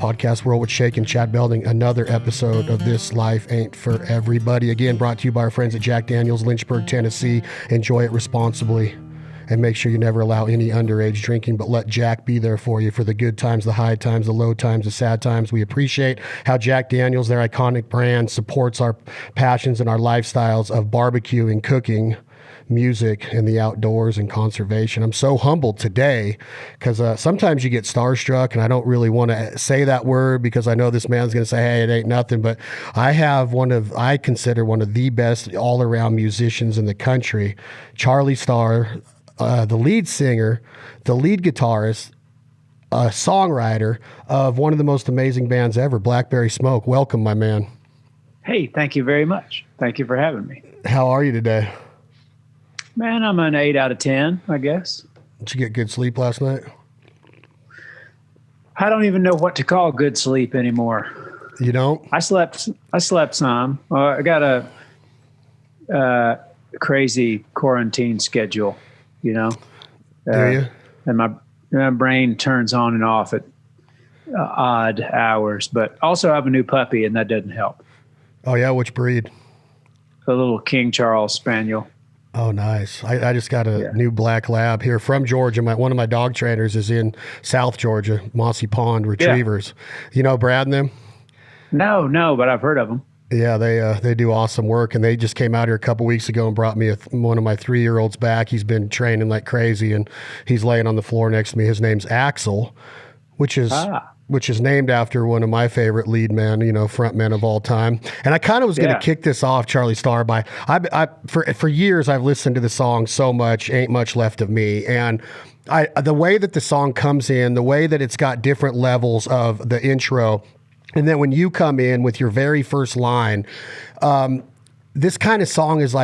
Podcast World with Shake and Chad Belding. Another episode of This Life Ain't For Everybody. Again, brought to you by our friends at Jack Daniels, Lynchburg, Tennessee. Enjoy it responsibly. And make sure you never allow any underage drinking, but let Jack be there for you for the good times, the high times, the low times, the sad times. We appreciate how Jack Daniels, their iconic brand, supports our passions and our lifestyles of barbecuing, cooking, music, and the outdoors and conservation. I'm so humbled today because sometimes you get starstruck, and I don't really want to say that word because I know this man's going to say, hey, it ain't nothing, but I consider one of the best all-around musicians in the country, Charlie Starr, the lead singer, the lead guitarist, a songwriter of one of the most amazing bands ever, Blackberry Smoke. Welcome, my man. Hey, thank you very much. Thank you for having me. How are you today? Man, I'm an 8 out of 10, I guess. Did you get good sleep last night? I don't even know what to call good sleep anymore. You don't? I slept some. I got a crazy quarantine schedule, you know. Do you? And my brain turns on and off at odd hours. But also I have a new puppy, and that doesn't help. Oh, yeah? Which breed? A little King Charles Spaniel. Oh, nice. I just got a new black lab here from Georgia. One of my dog trainers is in South Georgia, Mossy Pond Retrievers. Yeah. You know Brad and them? No, but I've heard of them. Yeah, they do awesome work, and they just came out here a couple weeks ago and brought me one of my 3-year-olds back. He's been training like crazy, and he's laying on the floor next to me. His name's Axel, which is named after one of my favorite lead men, front men of all time. And I kind of was going to kick this off, Charlie Starr, by for years I've listened to the song so much, Ain't Much Left of Me, and the way that the song comes in, the way that it's got different levels of the intro. And then when you come in with your very first line, this kind of song is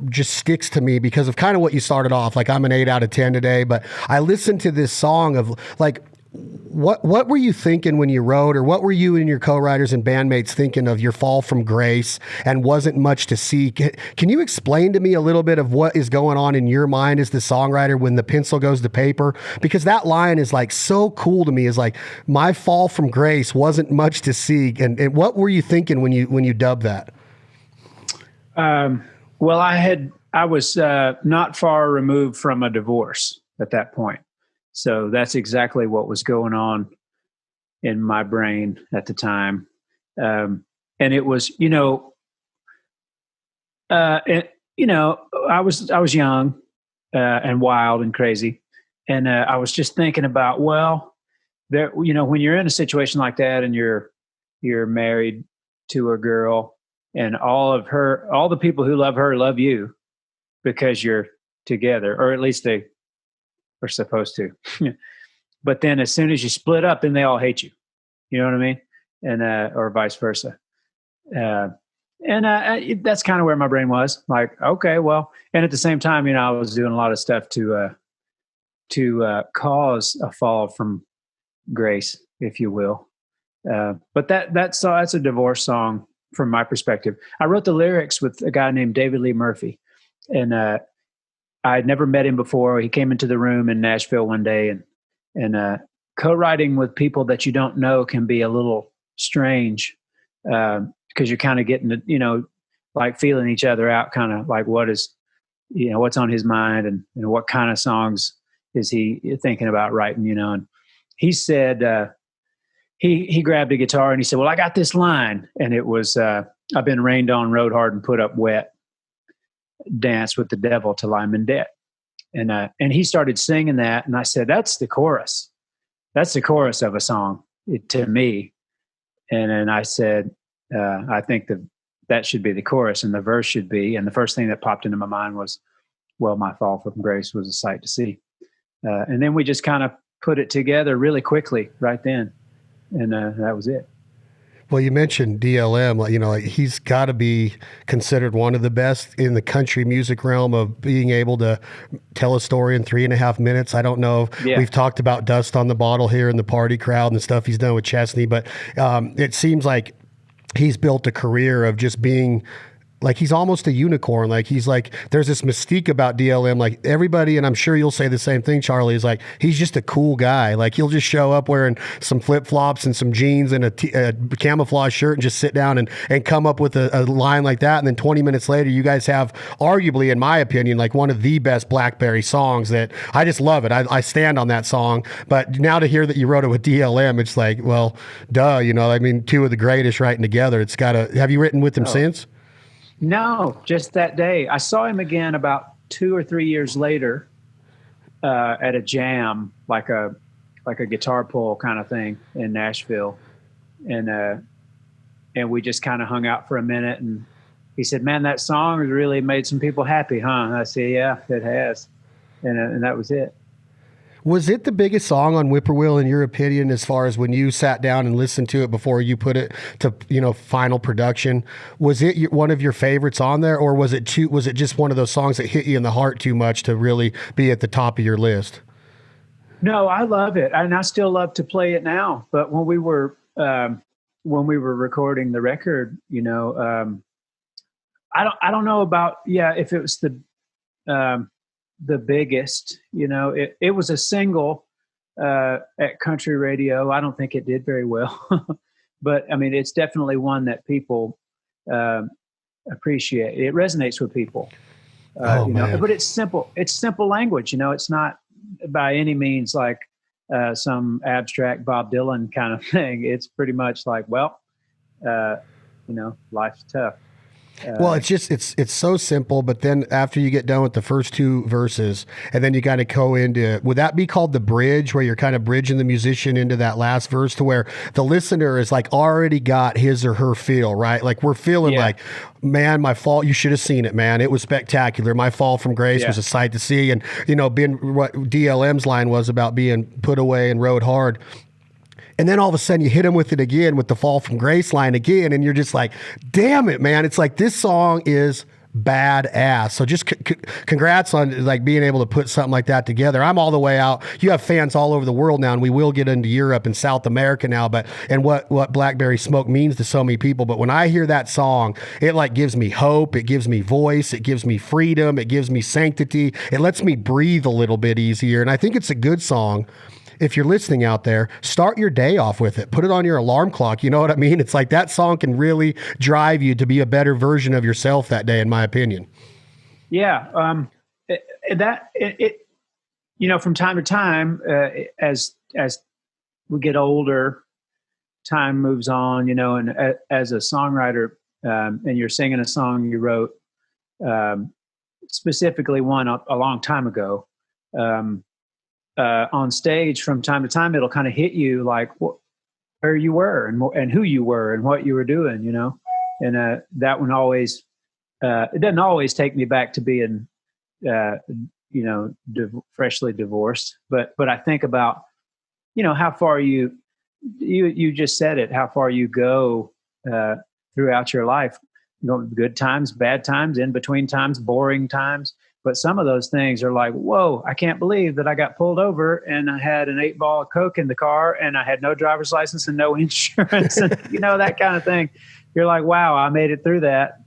just sticks to me because of kind of what you started off. Like, I'm an 8 out of 10 today, but I listened to this song of like, what were you thinking when you wrote, or what were you and your co-writers and bandmates thinking of your fall from grace and wasn't much to see? Can you explain to me a little bit of what is going on in your mind as the songwriter when the pencil goes to paper? Because that line is like so cool to me, is like, my fall from grace wasn't much to see. And what were you thinking when you dubbed that? Well, I was not far removed from a divorce at that point. So that's exactly what was going on in my brain at the time. And it was, I was young and wild and crazy. And I was just thinking about, when you're in a situation like that and you're married to a girl, and all the people who love her love you because you're together, or at least they are supposed to. But then as soon as you split up, then they all hate you. You know what I mean? And or vice versa. That's kind of where my brain was. Like, okay, well, and at the same time, I was doing a lot of stuff to cause a fall from grace, if you will. But that's a divorce song from my perspective. I wrote the lyrics with a guy named David Lee Murphy, and I had never met him before. He came into the room in Nashville one day, and co-writing with people that you don't know can be a little strange because you're kind of getting to, like feeling each other out, kind of like what's on his mind and what kind of songs is he thinking about writing, And he said, he grabbed a guitar and he said, well, I got this line. And it was, I've been rained on, rode hard, and put up wet. Dance with the devil till I'm in debt. And he started singing that. And I said, that's the chorus. That's the chorus of a song to me. And then I said, I think that should be the chorus, and the verse should be. And the first thing that popped into my mind was, well, my fall from grace was a sight to see. And then we just kind of put it together really quickly right then. And that was it. Well, you mentioned DLM, he's got to be considered one of the best in the country music realm of being able to tell a story in 3.5 minutes. I don't know if we've talked about Dust on the Bottle here in the Party Crowd and the stuff he's done with Chesney, but it seems like he's built a career of just being like he's almost a unicorn. Like he's like, there's this mystique about DLM. Like everybody, and I'm sure you'll say the same thing, Charlie, is like, he's just a cool guy. Like he'll just show up wearing some flip flops and some jeans and a camouflage shirt and just sit down and come up with a line like that. And then 20 minutes later, you guys have arguably, in my opinion, like one of the best Blackberry songs that I just love it. I stand on that song. But now to hear that you wrote it with DLM, it's like, well, duh, you know, I mean, two of the greatest writing together. It's gotta, have you written with him since? No, just that day. I saw him again about 2 or 3 years later at a jam, like a guitar pull kind of thing in Nashville, and we just kind of hung out for a minute. And he said, "Man, that song has really made some people happy, huh?" And I said, "Yeah, it has," and that was it. Was it the biggest song on Whippoorwill in your opinion, as far as when you sat down and listened to it before you put it to, you know, final production? Was it one of your favorites on there, or was it just one of those songs that hit you in the heart too much to really be at the top of your list? No, I love it, and I still love to play it now. But when we were recording the record, you know, I don't know about if it was the biggest, you know, it was a single at country radio. I don't think it did very well, but I mean, it's definitely one that people appreciate. It resonates with people, you know, but it's simple. It's simple language, you know, it's not by any means like some abstract Bob Dylan kind of thing. It's pretty much like, well, you know, life's tough. Well, it's so simple, but then after you get done with the first two verses, and then you kind of go into, would that be called the bridge, where you're kind of bridging the musician into that last verse, to where the listener is like already got his or her feel, right? Like we're feeling like, man, my fall, you should have seen it, man. It was spectacular. My fall from grace was a sight to see. And, you know, being what DLM's line was about being put away and rode hard. And then all of a sudden you hit him with it again with the fall from grace line again. And you're just like, damn it, man. It's like, this song is badass. So just congrats on like being able to put something like that together. I'm all the way out. You have fans all over the world now, and we will get into Europe and South America now, and what Blackberry Smoke means to so many people. But when I hear that song, it like gives me hope. It gives me voice. It gives me freedom. It gives me sanctity. It lets me breathe a little bit easier. And I think it's a good song. If you're listening out there, start your day off with it. Put it on your alarm clock. You know what I mean? It's like that song can really drive you to be a better version of yourself that day, in my opinion. Yeah. You know, from time to time, as we get older, time moves on, you know, and as a songwriter, and you're singing a song you wrote, specifically one a long time ago, on stage, from time to time, it'll kind of hit you like where you were and who you were and what you were doing, you know. And that one always, it doesn't always take me back to being, you know, freshly divorced. But I think about, you know, how far you just said it, how far you go throughout your life. You know, good times, bad times, in between times, boring times. But some of those things are like, whoa, I can't believe that I got pulled over and I had an 8-ball of Coke in the car and I had no driver's license and no insurance and, you know, that kind of thing. You're like, wow, I made it through that.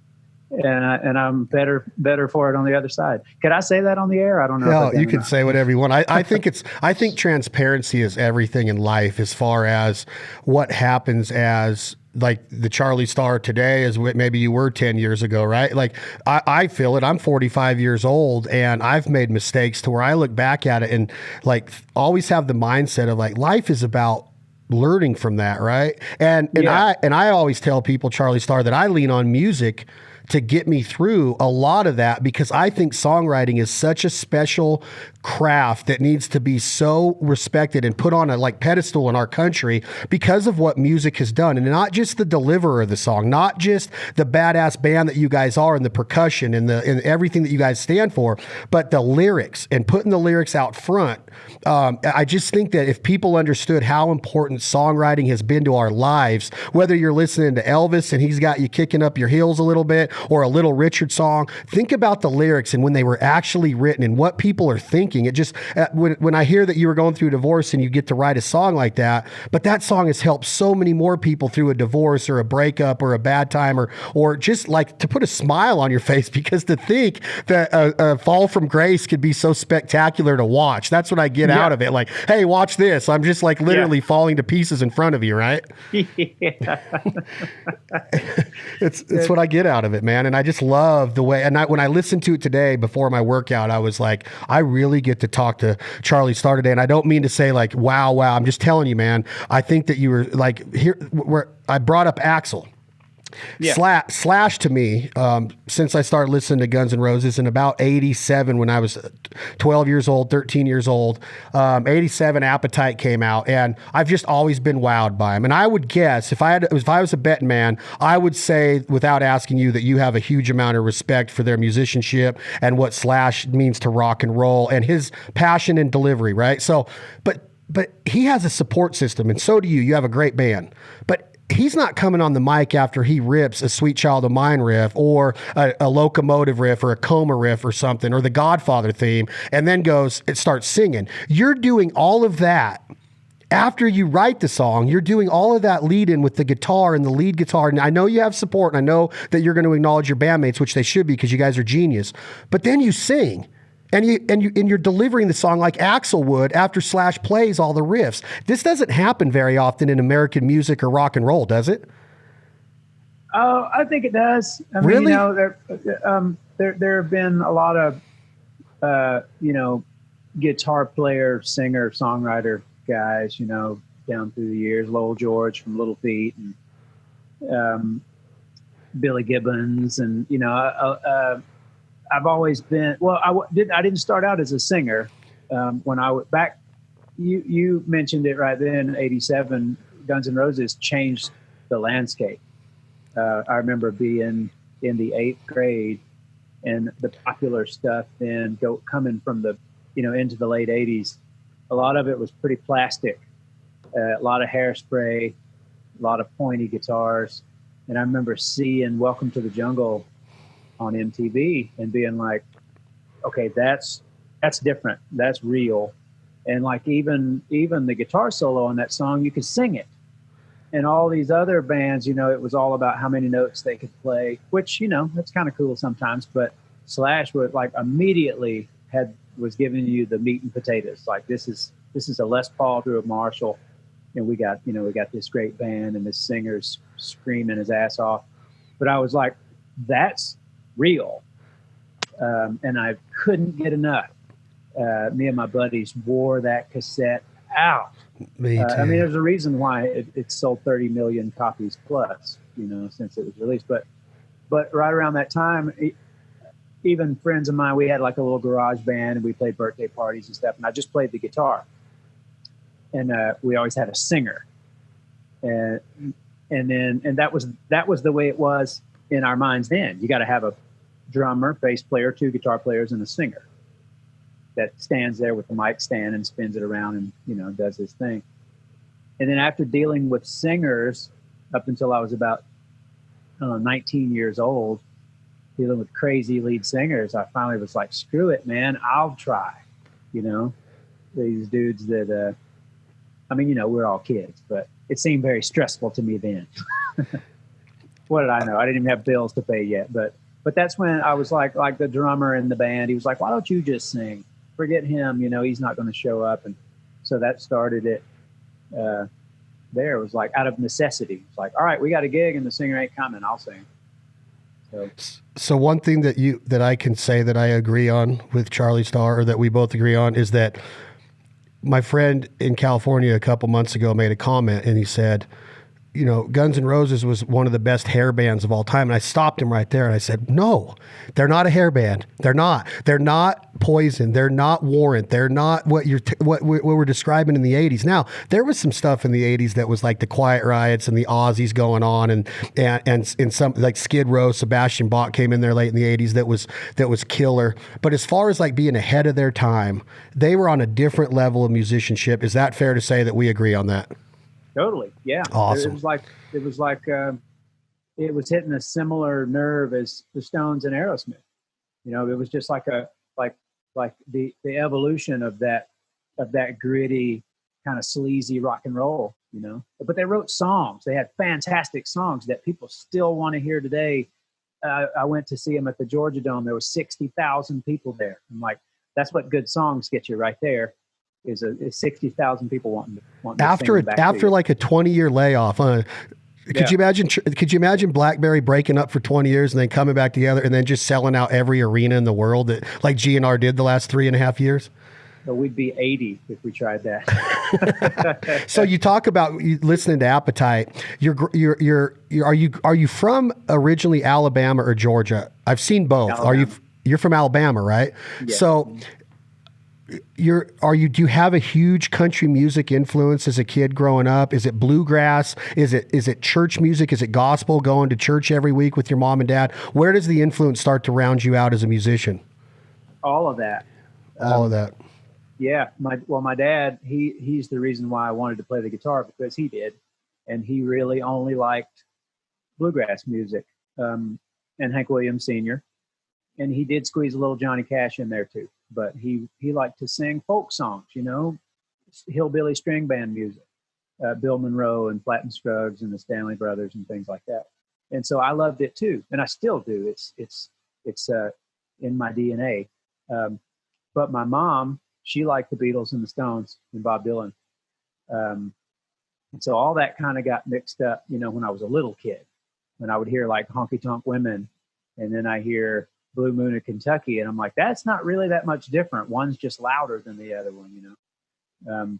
And I'm better for it on the other side. Could I say that on the air? I don't know. No, you can say whatever you want. I think transparency is everything in life, as far as what happens as like the Charlie Starr today is what maybe you were 10 years ago, right? Like I feel it. I'm 45 years old and I've made mistakes to where I look back at it and like always have the mindset of like, life is about learning from that. Right. And I always tell people, Charlie Starr, that I lean on music to get me through a lot of that, because I think songwriting is such a special craft that needs to be so respected and put on a like pedestal in our country because of what music has done. And not just the deliverer of the song, not just the badass band that you guys are and the percussion and everything that you guys stand for, but the lyrics and putting the lyrics out front. I just think that if people understood how important songwriting has been to our lives, whether you're listening to Elvis and he's got you kicking up your heels a little bit, or a Little Richard song, think about the lyrics and when they were actually written and what people are thinking. It just, when I hear that you were going through a divorce and you get to write a song like that, but that song has helped so many more people through a divorce or a breakup or a bad time, or just like to put a smile on your face, because to think that a fall from grace could be so spectacular to watch. That's what I get out of it. Like, hey, watch this. I'm just like literally falling to pieces in front of you, right? It's what I get out of it, man. And I just love the way, and when I listened to it today before my workout, I was like, I really get to talk to Charlie Starr today. And I don't mean to say like, wow. I'm just telling you, man, I think that you were like here where I brought up Axl. Yeah. Slash to me, since I started listening to Guns N' Roses in about 87, when I was 12 years old, 13 years old, 87 Appetite came out, and I've just always been wowed by him. And I would guess if I was a betting man, I would say without asking you that you have a huge amount of respect for their musicianship and what Slash means to rock and roll and his passion and delivery, right? So, but he has a support system, and so do you. You have a great band, but he's not coming on the mic after he rips a Sweet Child of Mine riff or a Locomotive riff or a Coma riff or something, or the Godfather theme, and then it starts singing. You're doing all of that after you write the song. You're doing all of that lead in with the guitar and the lead guitar. And I know you have support, and I know that you're going to acknowledge your bandmates, which they should be, because you guys are genius. But then you sing. And you're delivering the song like Axl would after Slash plays all the riffs. This doesn't happen very often in American music or rock and roll, does it? Oh, I think it does. I mean, really? There have been a lot of, guitar player, singer, songwriter guys, down through the years. Lowell George from Little Feat, and Billy Gibbons, and I've always been, I didn't start out as a singer. When I went back, you mentioned it right then, 87, Guns N' Roses changed the landscape. I remember being in the 8th grade, and the popular stuff then coming from the, into the late 80s. A lot of it was pretty plastic, a lot of hairspray, a lot of pointy guitars. And I remember seeing Welcome to the Jungle on MTV and being like, okay, that's different. That's real. And like even the guitar solo on that song, you could sing it. And all these other bands, it was all about how many notes they could play, which, that's kind of cool sometimes. But Slash would like immediately was giving you the meat and potatoes. Like this is a Les Paul through a Marshall, and we got this great band and this singer's screaming his ass off. But I was like, that's real. And I couldn't get enough. Me and my buddies wore that cassette out. Me too. I mean, there's a reason why it sold 30 million copies plus, since it was released. But right around that time, even friends of mine, we had like a little garage band, and we played birthday parties and stuff. And I just played the guitar, and we always had a singer, and that was the way it was in our minds then. You got to have a drummer, bass player, 2 guitar players, and a singer that stands there with the mic stand and spins it around and, does his thing. And then after dealing with singers up until I was about 19 years old, dealing with crazy lead singers, I finally was like, screw it, man, I'll try. These dudes that, we're all kids, but it seemed very stressful to me then. What did I know? I didn't even have bills to pay yet, but that's when I was like the drummer in the band, he was like, why don't you just sing? Forget him, he's not going to show up. And so that started it. There it was like out of necessity. It's like, all right, we got a gig and the singer ain't coming, I'll sing. So one thing that I can say that I agree on with Charlie Starr, or that we both agree on, is that my friend in California a couple months ago made a comment, and he said, Guns N' Roses was one of the best hair bands of all time. And I stopped him right there, and I said, no, they're not a hair band. They're not Poison. They're not Warrant. They're not what we're describing in the 80s. Now, there was some stuff in the 80s that was like the Quiet Riots and the Aussies going on, and in some like Skid Row, Sebastian Bach came in there late in the 80s that was killer. But as far as like being ahead of their time, they were on a different level of musicianship. Is that fair to say that we agree on that? Totally, yeah. Awesome. It was like it was hitting a similar nerve as the Stones and Aerosmith. You know, it was just like the evolution of that gritty kind of sleazy rock and roll, you know. But they wrote songs. They had fantastic songs that people still want to hear today. I went to see them at the Georgia Dome. There was 60,000 people there. I'm like, that's what good songs get you right there. Is 60,000 people wanting to sing back after like a 20-year layoff. Could you imagine Blackberry breaking up for 20 years and then coming back together and then just selling out every arena in the world that like GNR did the last 3.5 years? So we'd be 80 if we tried that. So you talk about listening to Appetite. Are you from originally Alabama or Georgia? I've seen both. Alabama. You're from Alabama, right? Yes. So do you have a huge country music influence as a kid growing up? Is it bluegrass? Is it church music? Is it gospel, going to church every week with your mom and dad? Where does the influence start to round you out as a musician? All of that. All of that. Yeah. My dad, he's the reason why I wanted to play the guitar, because he did. And he really only liked bluegrass music, and Hank Williams Sr. And he did squeeze a little Johnny Cash in there too. But he liked to sing folk songs, you know, hillbilly string band music, Bill Monroe and Platt and Scruggs and the Stanley Brothers and things like that. And so I loved it too, and I still do. It's in my DNA. But my mom, she liked the Beatles and the Stones and Bob Dylan, and so all that kind of got mixed up, you know, when I was a little kid, when I would hear like Honky Tonk Women, and then I hear Blue Moon of Kentucky, and I'm like, that's not really that much different. One's just louder than the other one, you know.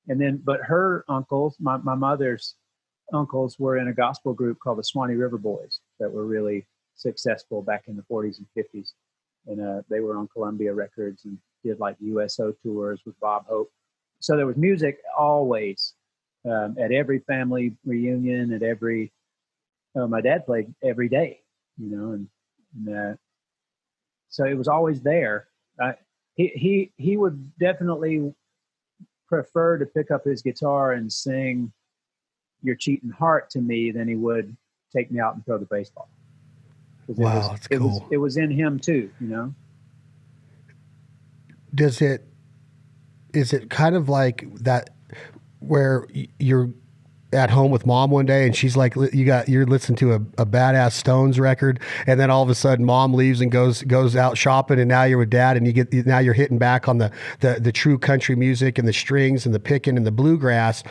And then, but her uncles, my mother's uncles, were in a gospel group called the Swanee River Boys that were really successful back in the 40s and 50s, and they were on Columbia Records and did like USO tours with Bob Hope. So there was music always, at every family reunion, at every. My dad played every day, you know, and so it was always there. He would definitely prefer to pick up his guitar and sing "Your Cheating Heart" to me than he would take me out and throw the baseball. Wow, that's cool. It was in him too, you know. Is it kind of like that where you're at home with mom one day and she's like, you're listening to a badass Stones record, and then all of a sudden mom leaves and goes out shopping, and now you're with dad, and now you're hitting back on the true country music and the strings and the picking and the bluegrass.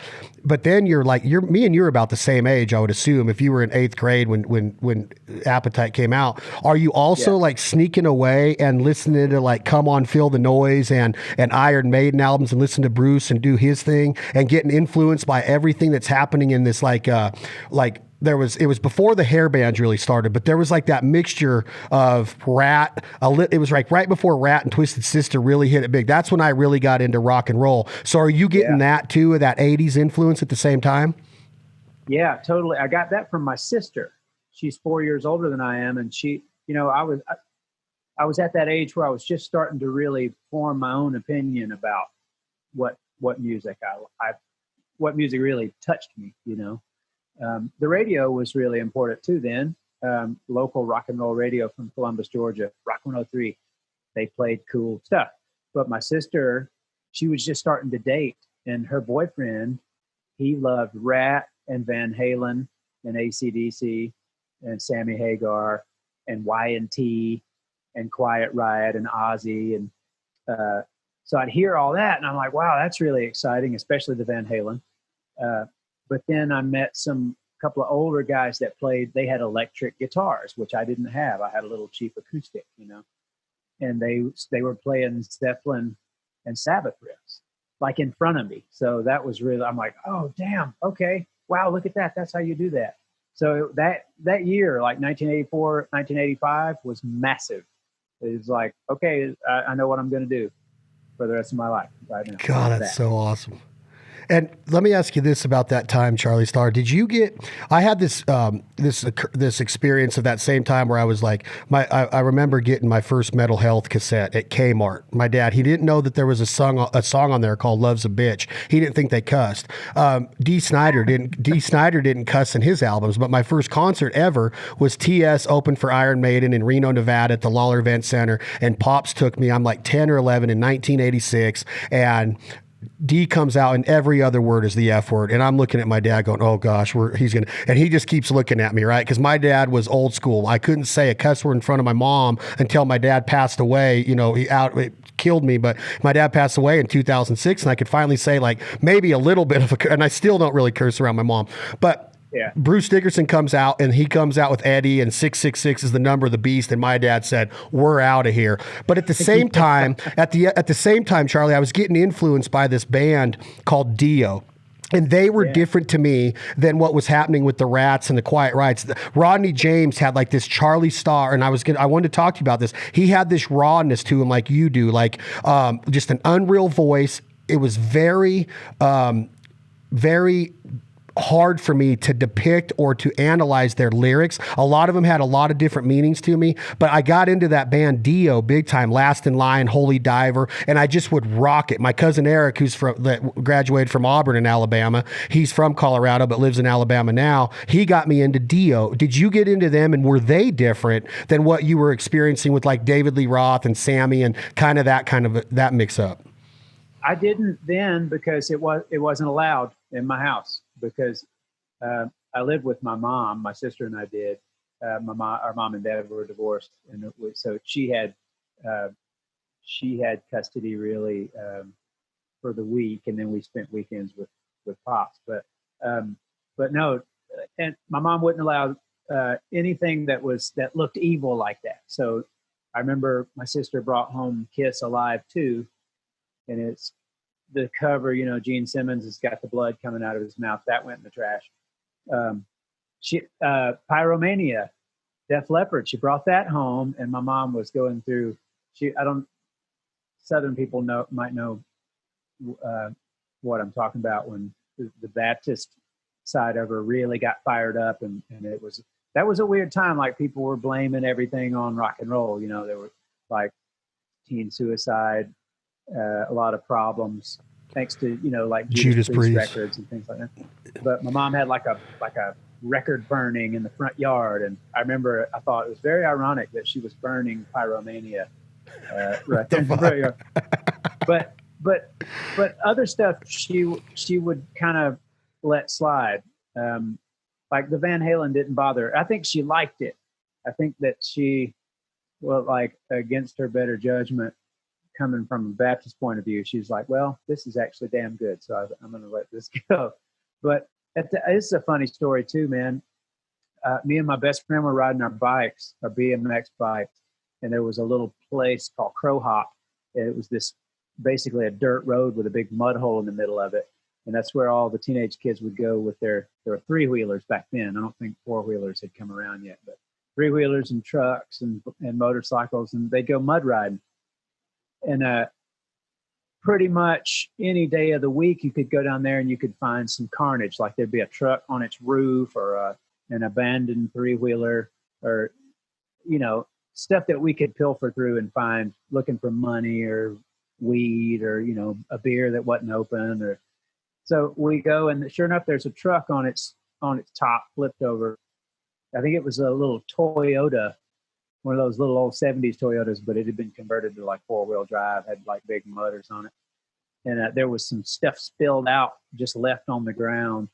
But then me and you're about the same age, I would assume, if you were in 8th grade when Appetite came out. Are you also like sneaking away and listening to like Come On Feel the Noise and Iron Maiden albums and listen to Bruce and do his thing and getting influenced by everything that's happening in this it was before the hair bands really started, but there was like that mixture of Rat. It was like right before Rat and Twisted Sister really hit it big. That's when I really got into rock and roll. So are you getting that too, that 80s influence at the same time? Yeah, totally. I got that from my sister. She's 4 years older than I am. And she, you know, I was at that age where I was just starting to really form my own opinion about what music what music really touched me, you know. The radio was really important too then. Local rock and roll radio from Columbus, Georgia, Rock 103. They played cool stuff. But my sister, she was just starting to date, and her boyfriend, he loved Rat and Van Halen and AC/DC and Sammy Hagar and Y&T and Quiet Riot and Ozzy. And so I'd hear all that, and I'm like, wow, that's really exciting, especially the Van Halen. But then I met a couple of older guys that they had electric guitars, which I didn't have. I had a little cheap acoustic, you know, and they were playing Zeppelin and Sabbath riffs like in front of me. So that was really, I'm like, oh, damn. Okay. Wow. Look at that. That's how you do that. So that year, like 1984, 1985 was massive. It was like, okay, I know what I'm going to do for the rest of my life right now. God, that's so awesome. And let me ask you this about that time, Charlie Starr. Did you get? I had this this experience of that same time where I was like, I remember getting my first Mental Health cassette at Kmart. My dad, he didn't know that there was a song on there called "Love's a Bitch." He didn't think they cussed. D. Snyder didn't cuss in his albums, but my first concert ever was T.S. opened for Iron Maiden in Reno, Nevada at the Lawler Event Center, and Pops took me. I'm like 10 or 11 in 1986, and D comes out and every other word is the F word. And I'm looking at my dad going, oh gosh, and he just keeps looking at me, right? Because my dad was old school. I couldn't say a cuss word in front of my mom until my dad passed away. You know, it killed me, but my dad passed away in 2006 and I could finally say like maybe a little bit of and I still don't really curse around my mom, but yeah. Bruce Dickerson comes out and he comes out with Eddie and 666 is the number of the beast. And my dad said, we're out of here. But at the same time, at the same time, Charlie, I was getting influenced by this band called Dio. And they were different to me than what was happening with the Rats and the Quiet Rights. Rodney James had like this Charlie Starr, and I wanted to talk to you about this. He had this rawness to him like you do, like just an unreal voice. It was very, very hard for me to depict or to analyze their lyrics. A lot of them had a lot of different meanings to me, but I got into that band Dio big time, Last in Line, Holy Diver, and I just would rock it. My cousin Eric, that graduated from Auburn in Alabama, he's from Colorado but lives in Alabama now. He got me into Dio. Did you get into them, and were they different than what you were experiencing with like David Lee Roth and Sammy and that mix up? I didn't then because it wasn't allowed in my house. Because I lived with my mom, my sister and I did. Our mom and dad were divorced, and so she had custody really for the week, and then we spent weekends with Pops. But no, and my mom wouldn't allow anything that looked evil like that. So I remember my sister brought home Kiss Alive 2, and it's the cover, you know, Gene Simmons has got the blood coming out of his mouth. That went in the trash. Pyromania, Def Leppard, she brought that home, and my mom was going through, Southern people might know what I'm talking about when the Baptist side of her really got fired up, and that was a weird time. Like people were blaming everything on rock and roll. You know, there were like teen suicide, a lot of problems thanks to, you know, like Judas Priest records and things like that. But my mom had like a record burning in the front yard, and I remember I thought it was very ironic that she was burning Pyromania right there in the front yard. But other stuff she would kind of let slide. Like the Van Halen didn't bother her. I think she liked it. I think that she, well, like against her better judgment, coming from a Baptist point of view, she's like, well, this is actually damn good, so I'm going to let this go. But it's a funny story too, man. Me and my best friend were riding our BMX bikes, and there was a little place called Crow Hop. It was basically a dirt road with a big mud hole in the middle of it, and that's where all the teenage kids would go with there were three-wheelers back then. I don't think four-wheelers had come around yet, but three-wheelers and trucks and motorcycles, and they'd go mud riding. And pretty much any day of the week, you could go down there and you could find some carnage. Like there'd be a truck on its roof, or an abandoned three-wheeler, or, you know, stuff that we could pilfer through and find looking for money or weed or, you know, a beer that wasn't open. Or so we go, and sure enough, there's a truck on its top flipped over. I think it was a little Toyota, one of those little old 70s Toyotas, but it had been converted to like four-wheel drive, had like big motors on it. And there was some stuff spilled out, just left on the ground.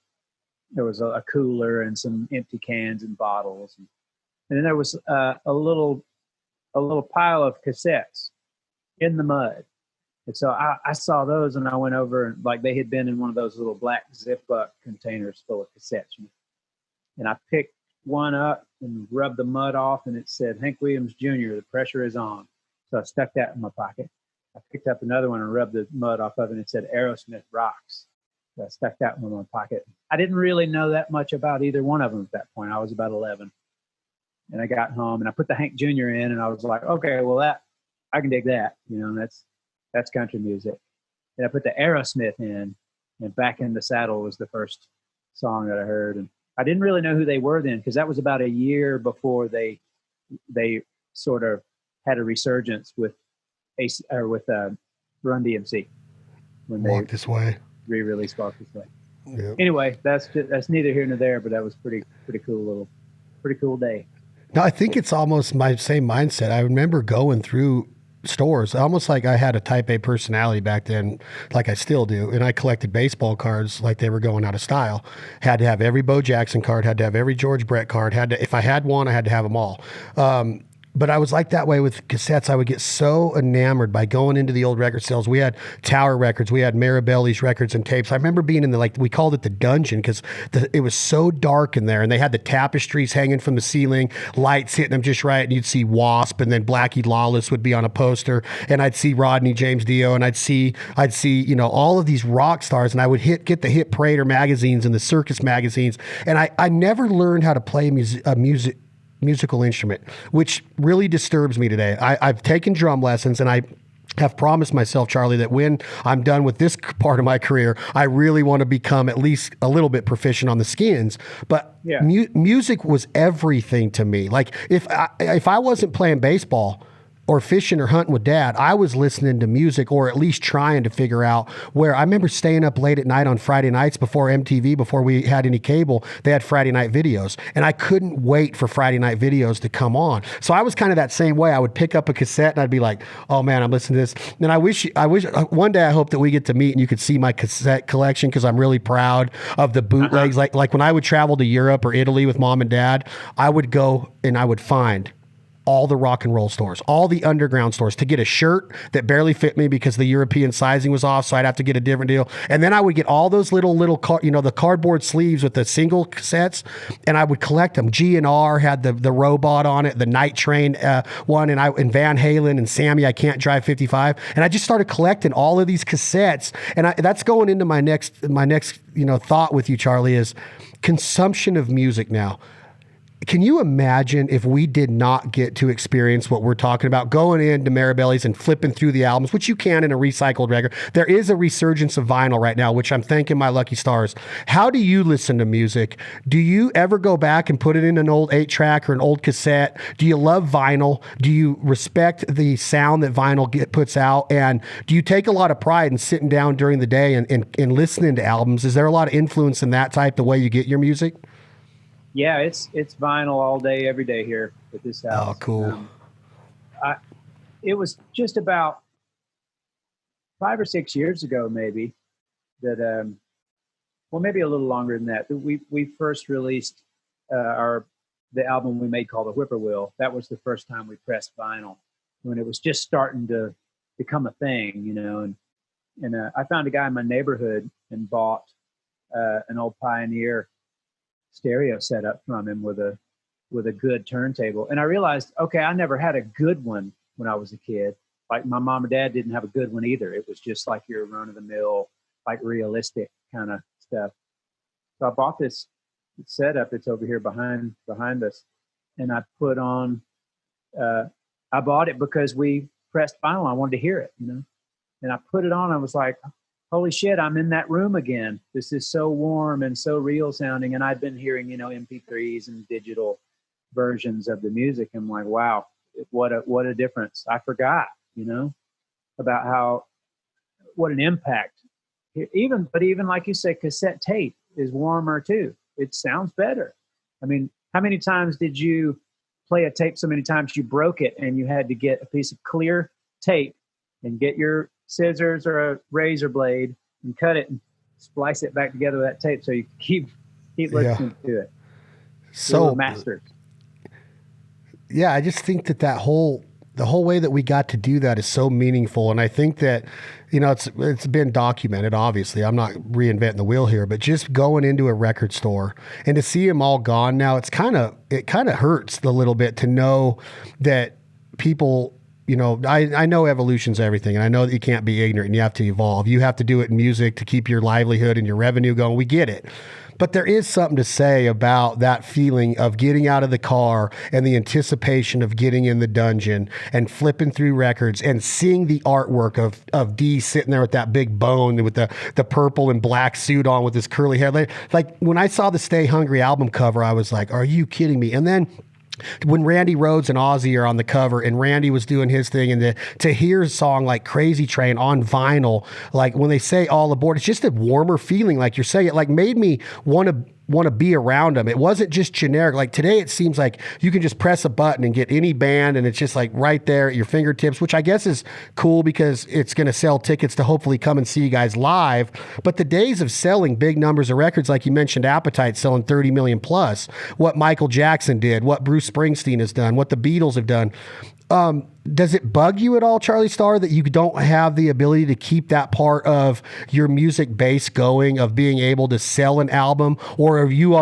There was a cooler and some empty cans and bottles. And then there was a little pile of cassettes in the mud. And so I saw those, and I went over, and like they had been in one of those little black Zip-Up containers full of cassettes. And I picked one up and rubbed the mud off, and it said Hank Williams Jr., The Pressure Is On. So I stuck that in my pocket. I picked up another one and rubbed the mud off of it, and it said Aerosmith Rocks. So I stuck that one in my pocket. I didn't really know that much about either one of them at that point. I was about 11. And I got home, and I put the Hank Jr. in, and I was like, okay, well, I can dig that. You know, that's country music. And I put the Aerosmith in, And Back in the Saddle was the first song that I heard. And I didn't really know who they were then, because that was about a year before they sort of had a resurgence with Run DMC when Walk This Way re-released Walk This Way. Yeah. Anyway, that's neither here nor there, but that was pretty cool day. No, I think it's almost my same mindset. I remember going through stores, almost like I had a type A personality back then, like I still do. And I collected baseball cards like they were going out of style. Had to have every Bo Jackson card, had to have every George Brett card, if I had one, I had to have them all. But I was like that way with cassettes. I would get so enamored by going into the old record sales. We had Tower Records. We had Marabelli's records and tapes. I remember being in we called it the dungeon because it was so dark in there. And they had the tapestries hanging from the ceiling, lights hitting them just right. And you'd see Wasp, and then Blackie Lawless would be on a poster. And I'd see Rodney James Dio, and I'd see, all of these rock stars. And I would get the Hit Parader magazines and the Circus magazines. And I never learned how to play musical instrument, which really disturbs me today. I've taken drum lessons, and I have promised myself, Charlie, that when I'm done with this part of my career, I really want to become at least a little bit proficient on the skins. But music was everything to me. Like if I wasn't playing baseball or fishing or hunting with Dad, I was listening to music, or at least trying to figure out where. I remember staying up late at night on Friday nights before MTV, before we had any cable. They had Friday night videos, and I couldn't wait for Friday night videos to come on. So I was kind of that same way. I would pick up a cassette and I'd be like, oh man, I'm listening to this. And I wish one day I hope that we get to meet and you could see my cassette collection, because I'm really proud of the bootlegs. Like when I would travel to Europe or Italy with Mom and Dad, I would go and I would find all the rock and roll stores, all the underground stores, to get a shirt that barely fit me because the European sizing was off, so I'd have to get a different deal. And then I would get all those little the cardboard sleeves with the single cassettes, and I would collect them. G&R had the robot on it, the Night Train one, and Van Halen and Sammy, I Can't Drive 55. And I just started collecting all of these cassettes. And that's going into my next thought with you, Charlie, is consumption of music now. Can you imagine if we did not get to experience what we're talking about, going into Marabelli's and flipping through the albums, which you can in a recycled record? There is a resurgence of vinyl right now, which I'm thanking my lucky stars. How do you listen to music? Do you ever go back and put it in an old 8-track or an old cassette? Do you love vinyl? Do you respect the sound that vinyl puts out? And do you take a lot of pride in sitting down during the day and listening to albums? Is there a lot of influence in that type, the way you get your music? Yeah, it's vinyl all day, every day here at this house. Oh, cool. It was just about 5 or 6 years ago, maybe, that, maybe a little longer than that we first released the album we made called The Whippoorwill. That was the first time we pressed vinyl, when it was just starting to become a thing, And I found a guy in my neighborhood and bought an old Pioneer stereo setup from him with a good turntable. And I realized, okay, I never had a good one when I was a kid. Like my mom and dad didn't have a good one either. It was just like your run of the mill, like realistic kind of stuff. So I bought this setup that's over here behind us. And I put on, I bought it because we pressed vinyl. I wanted to hear it, and I put it on. I was like, holy shit, I'm in that room again. This is so warm and so real sounding. And I've been hearing, MP3s and digital versions of the music. I'm like, wow, what a difference. I forgot, about what an impact. Even like you say, cassette tape is warmer too. It sounds better. I mean, how many times did you play a tape so many times you broke it and you had to get a piece of clear tape and get your scissors or a razor blade and cut it and splice it back together with that tape so you keep listening to it. So masters. Yeah, I just think that whole way that we got to do that is so meaningful. And I think that, it's been documented, obviously. I'm not reinventing the wheel here, but just going into a record store and to see them all gone now, it kind of hurts a little bit to know that people, I know evolution's everything, and I know that you can't be ignorant and you have to evolve. You have to do it in music to keep your livelihood and your revenue going. We get it. But there is something to say about that feeling of getting out of the car and the anticipation of getting in the dungeon and flipping through records and seeing the artwork of Dee sitting there with that big bone with the purple and black suit on with his curly hair. Like when I saw the Stay Hungry album cover, I was like, are you kidding me? And then when Randy Rhoads and Ozzy are on the cover and Randy was doing his thing, and to hear a song like Crazy Train on vinyl, like when they say All Aboard, it's just a warmer feeling. Like you're saying, it like made me want to be around them. It wasn't just generic. Like today it seems like you can just press a button and get any band and it's just like right there at your fingertips, which I guess is cool because it's going to sell tickets to hopefully come and see you guys live. But the days of selling big numbers of records, like you mentioned, Appetite selling 30 million plus, what Michael Jackson did, what Bruce Springsteen has done, what the Beatles have done. Does it bug you at all, Charlie Starr, that you don't have the ability to keep that part of your music base going, of being able to sell an album? Or have you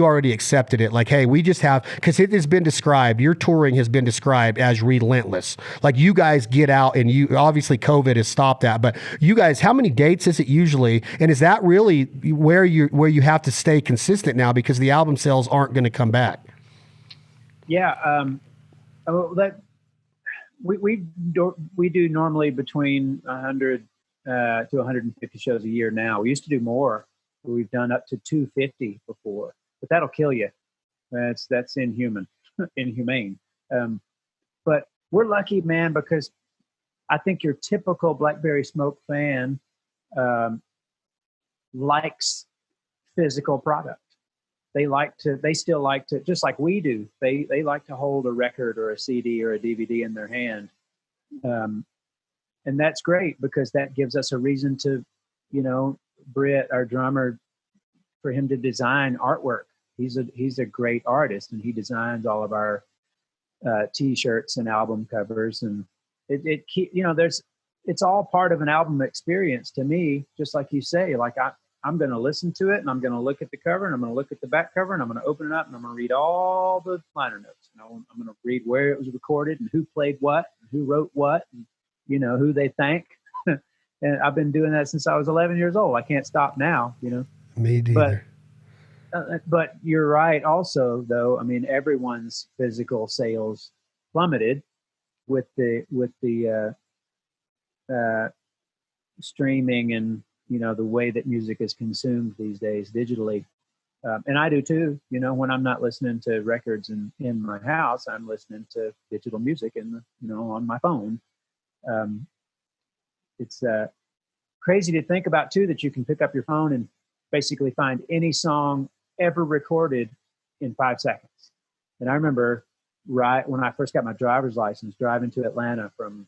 already accepted it? Like, hey, we just have, because it has been described, your touring has been described as relentless. Like you guys get out and you, obviously COVID has stopped that, but you guys, how many dates is it usually? And is that really where you have to stay consistent now because the album sales aren't going to come back? Yeah. We do normally between 100 to 150 shows a year now. We used to do more. We've done up to 250 before, but that'll kill you. That's inhumane. But we're lucky, man, because I think your typical Blackberry Smoke fan likes physical product. They still like to, just like we do, they like to hold a record or a CD or a DVD in their hand. And that's great because that gives us a reason to, Britt, our drummer, for him to design artwork. He's a great artist and he designs all of our T-shirts and album covers. And it's all part of an album experience to me, just like you say. Like I'm going to listen to it and I'm going to look at the cover and I'm going to look at the back cover and I'm going to open it up and I'm going to read all the liner notes. I'm going to read where it was recorded and who played what and who wrote what and, who they thank. And I've been doing that since I was 11 years old. I can't stop now, Me neither. But you're right also, though. I mean, everyone's physical sales plummeted with the streaming and, the way that music is consumed these days digitally. And I do too, when I'm not listening to records in my house, I'm listening to digital music on my phone. It's crazy to think about too, that you can pick up your phone and basically find any song ever recorded in 5 seconds. And I remember right when I first got my driver's license, driving to Atlanta from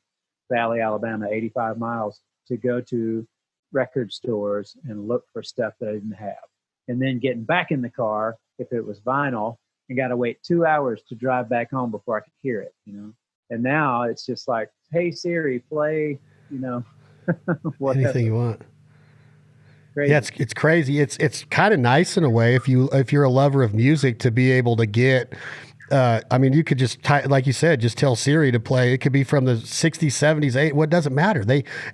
Valley, Alabama, 85 miles to go to record stores and look for stuff that I didn't have. And then getting back in the car, if it was vinyl, and got to wait 2 hours to drive back home before I could hear it, And now it's just like, hey Siri, play, anything you want. Crazy. Yeah, it's crazy. It's kind of nice in a way if you're a lover of music to be able to get. You could just like you said, just tell Siri to play. It could be from the 60s, 70s, 80s. What doesn't matter?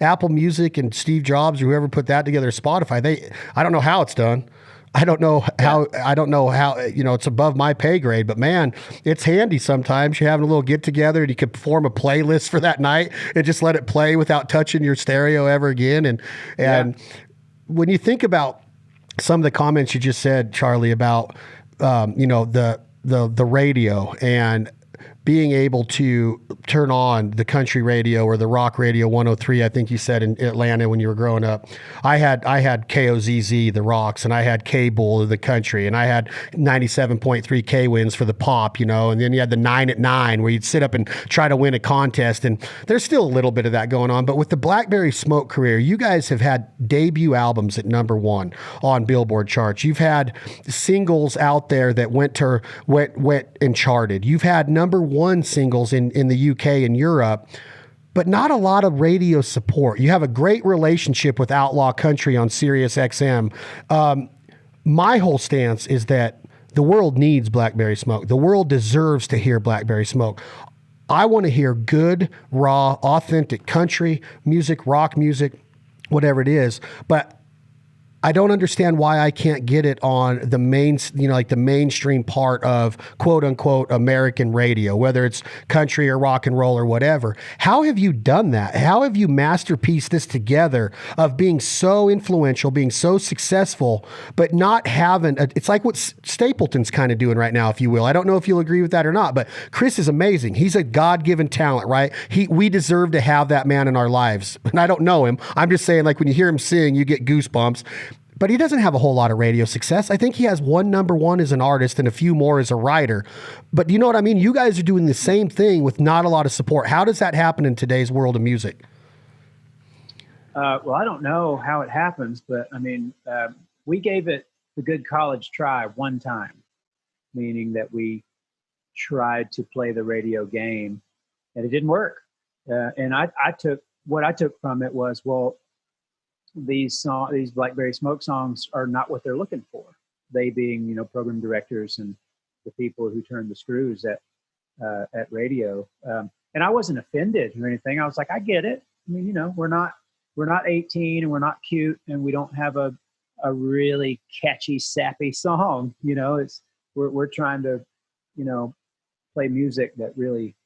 Apple Music and Steve Jobs, or whoever put that together, Spotify. I don't know how it's done. I don't know how. It's above my pay grade. But man, it's handy sometimes. You're having a little get together and you can form a playlist for that night and just let it play without touching your stereo ever again. And when you think about some of the comments you just said, Charlie, about the radio and being able to turn on the country radio or the rock radio 103, I think you said in Atlanta when you were growing up. I had KOZZ, the rocks, and I had K-Bull, the country, and I had 97.3 K-Wins for the pop, and then you had the 9 at 9 where you'd sit up and try to win a contest. And there's still a little bit of that going on. But with the Blackberry Smoke career, you guys have had debut albums at #1 on Billboard charts. You've had singles out there that went and charted. You've had #1 singles in the UK and Europe, but not a lot of radio support. You have a great relationship with Outlaw Country on Sirius XM. My whole stance is that the world needs Blackberry Smoke. The world deserves to hear Blackberry Smoke. I want to hear good, raw, authentic country music, rock music, whatever it is. But I don't understand why I can't get it on the main, like the mainstream part of quote unquote American radio, whether it's country or rock and roll or whatever. How have you done that? How have you masterpieced this together of being so influential, being so successful, but not having it's like what Stapleton's kind of doing right now, if you will. I don't know if you'll agree with that or not, but Chris is amazing. He's a God-given talent, right? We deserve to have that man in our lives. And I don't know him. I'm just saying, like, when you hear him sing, you get goosebumps. But he doesn't have a whole lot of radio success. I think he has one number one as an artist and a few more as a writer. But do you know what I mean? You guys are doing the same thing with not a lot of support. How does that happen in today's world of music? Well, I don't know how it happens, but I mean, we gave it the good college try one time, meaning that we tried to play the radio game and it didn't work. And what I took from it was, well, these Blackberry Smoke songs are not what they're looking for. They being, program directors and the people who turn the screws at radio. And I wasn't offended or anything. I was like, I get it. I mean, we're not 18 and we're not cute and we don't have a really catchy, sappy song. We're trying to, play music that really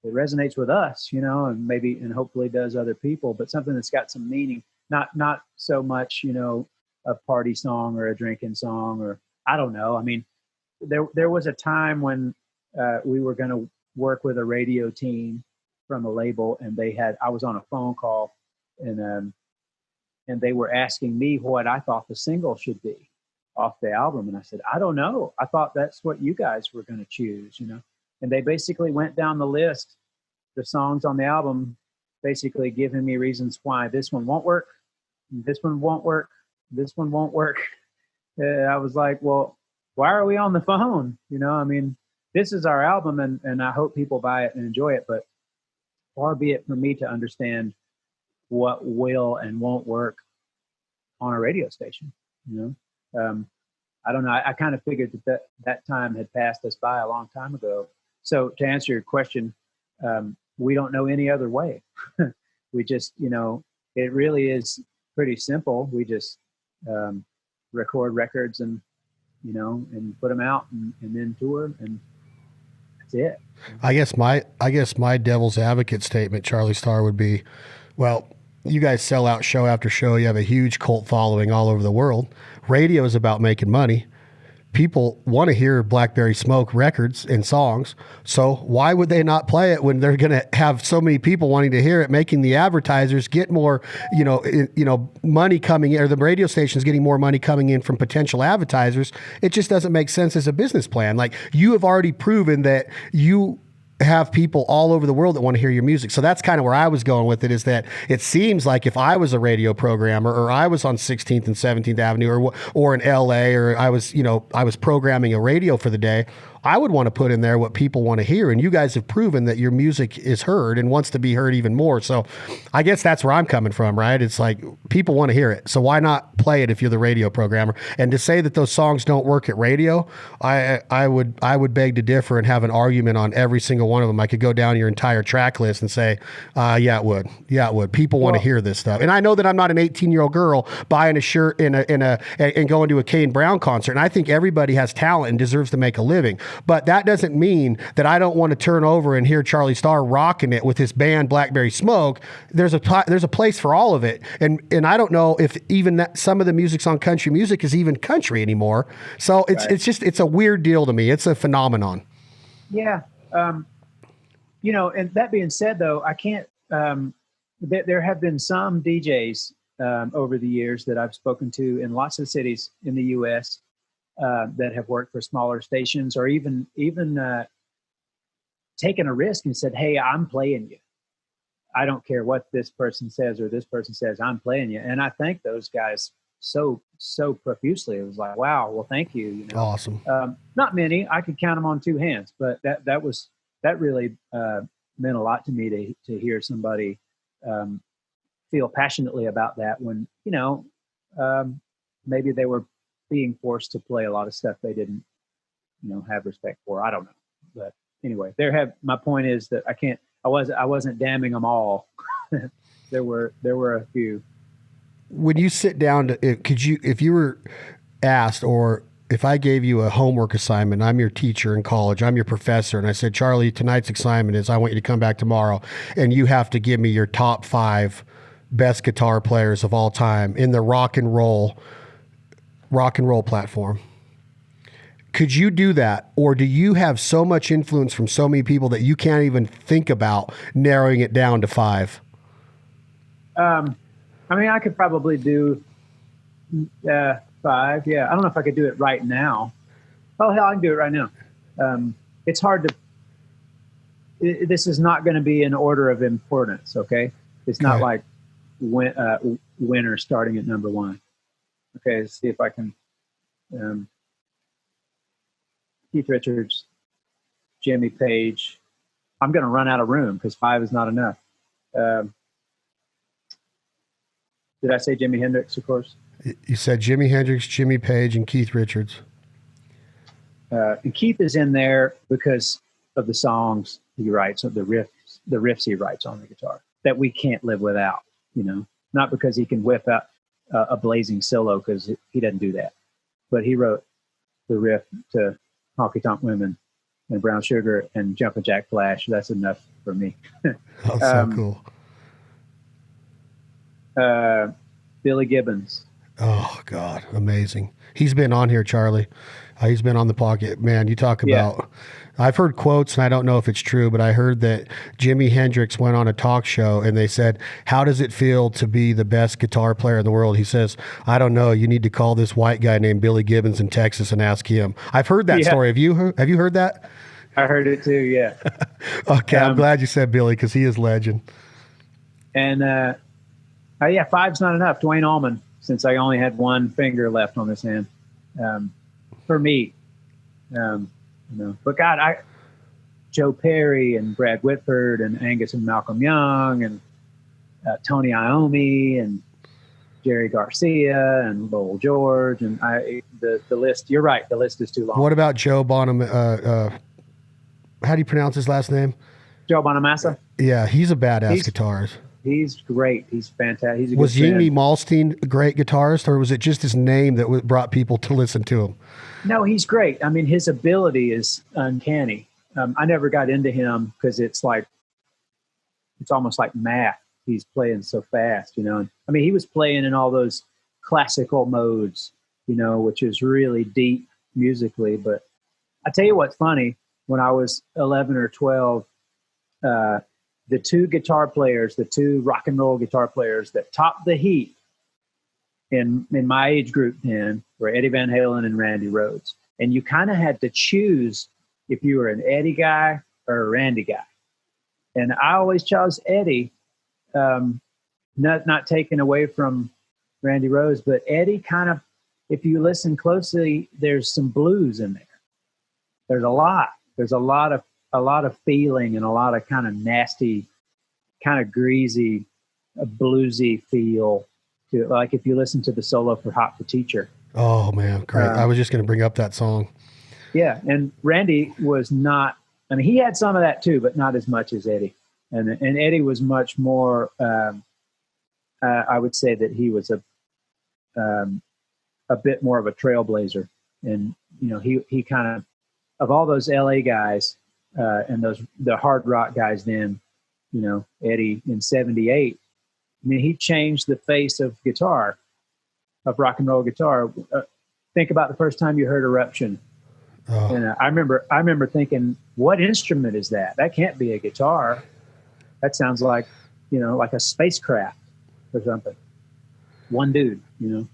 it resonates with us, and hopefully does other people, but something that's got some meaning. Not so much, a party song or a drinking song, or I don't know. I mean, there was a time when we were going to work with a radio team from a label, and I was on a phone call, and they were asking me what I thought the single should be off the album, and I said, I don't know. I thought that's what you guys were going to choose, And they basically went down the list, the songs on the album, basically giving me reasons why this one won't work. This one won't work. This one won't work. I was like, well, why are we on the phone? I mean, this is our album and I hope people buy it and enjoy it, but far be it for me to understand what will and won't work on a radio station. I don't know. I kind of figured that time had passed us by a long time ago. So to answer your question, we don't know any other way. We just, it really is pretty simple. We just record records and put them out and then tour, and that's it. I guess my devil's advocate statement, Charlie Starr, would be, well, you guys sell out show after show. You have a huge cult following all over the world. Radio is about making money. People want to hear Blackberry Smoke records and songs. So why would they not play it when they're going to have so many people wanting to hear it, making the advertisers get more, money coming in, or the radio stations getting more money coming in from potential advertisers? It just doesn't make sense as a business plan. Like, you have already proven that you have people all over the world that want to hear your music. So that's kind of where I was going with it, is that it seems like if I was a radio programmer, or I was on 16th and 17th Avenue or in LA, or I was programming a radio for the day, I would want to put in there what people want to hear. And you guys have proven that your music is heard and wants to be heard even more. So I guess that's where I'm coming from, right? It's like, people want to hear it. So why not play it if you're the radio programmer? And to say that those songs don't work at radio, I would beg to differ and have an argument on every single one of them. I could go down your entire track list and say, yeah, it would. Yeah, it would. People want to hear this stuff. And I know that I'm not an 18-year-old girl buying a shirt and going to a Kane Brown concert. And I think everybody has talent and deserves to make a living. But that doesn't mean that I don't want to turn over and hear Charlie Starr rocking it with his band Blackberry Smoke. There's a place for all of it, and I don't know if even some of the music's on country music is even country anymore. So it's a weird deal to me. It's a phenomenon. Yeah, and that being said, though, I can't. There have been some DJs over the years that I've spoken to in lots of cities in the U.S. That have worked for smaller stations, or even taken a risk and said, "Hey, I'm playing you. I don't care what this person says or this person says. I'm playing you." And I thank those guys so profusely. It was like, wow, well, thank you. Awesome. Not many. I could count them on two hands, but that really meant a lot to me to hear somebody feel passionately about that when maybe they were being forced to play a lot of stuff they didn't, have respect for. I don't know, but anyway, my point is that I wasn't damning them all. There were a few. when you sit down to, if you were asked, or if I gave you a homework assignment, I'm your teacher in college, I'm your professor, and I said, Charlie, tonight's assignment is I want you to come back tomorrow and you have to give me your top 5 best guitar players of all time in the rock and roll platform. Could you do that? Or do you have so much influence from so many people that you can't even think about narrowing it down to 5? I mean, I could probably do 5. Yeah. I don't know if I could do it right now. Oh, hell, I can do it right now. It's hard to, this is not going to be in order of importance. Okay. It's not like winner starting at number 1. Okay. Let's see if I can, Keith Richards, Jimmy Page. I'm going to run out of room because 5 is not enough. Did I say Jimi Hendrix, of course? You said Jimi Hendrix, Jimmy Page, and Keith Richards. And Keith is in there because of the songs he writes, of the riffs he writes on the guitar that we can't live without, you know, not because he can whip out a blazing solo, because he doesn't do that, but he wrote the riff to Honky Tonk Women and Brown Sugar and Jumpin' Jack Flash. That's enough for me. Oh, so cool. Billy Gibbons. Oh God, amazing. He's been on here, Charlie. He's been on the pocket. Man, you talk about, I've heard quotes and I don't know if it's true, but I heard that Jimi Hendrix went on a talk show and they said, how does it feel to be the best guitar player in the world? He says, I don't know. You need to call this white guy named Billy Gibbons in Texas and ask him. I've heard that story. Have you heard that? I heard it too. Yeah. Okay. I'm glad you said Billy, because he is legend. And, 5's not enough. Dwayne Allman, since I only had one finger left on this hand. For me, you know, but God, Joe Perry and Brad Whitford and Angus and Malcolm Young and Tony Iommi and Jerry Garcia and Lowell George and the list. You're right, the list is too long. What about Joe Bonham? How do you pronounce his last name? Joe Bonamassa. Yeah, he's a badass guitarist. He's great. He's fantastic. He's a good Was Yngwie Malmsteen a great guitarist, or was it just his name that brought people to listen to him? No, he's great. I mean, his ability is uncanny. I never got into him because it's almost like math. He's playing so fast, you know. I mean, he was playing in all those classical modes, you know, which is really deep musically. But I tell you what's funny, when I was 11 or 12, the two rock and roll guitar players that topped the heap in my age group then were Eddie Van Halen and Randy Rhoads. And you kind of had to choose if you were an Eddie guy or a Randy guy. And I always chose Eddie, not taken away from Randy Rhoads, but Eddie kind of, if you listen closely, there's some blues in there. There's a lot of feeling and a lot of kind of nasty, kind of greasy, bluesy feel to, like if you listen to the solo for Hot for Teacher. Oh man, great. I was just going to bring up that song. Yeah. And Randy was not, I mean, he had some of that too, but not as much as Eddie. And Eddie was much more, I would say that he was a bit more of a trailblazer. And, you know, he kind of all those LA guys, and the hard rock guys then, you know, Eddie in 78, I mean, he changed the face of guitar, of rock and roll guitar. Think about the first time you heard Eruption. Oh. And I remember thinking, what instrument is that? That can't be a guitar. That sounds like, you know, like a spacecraft or something. One dude, you know.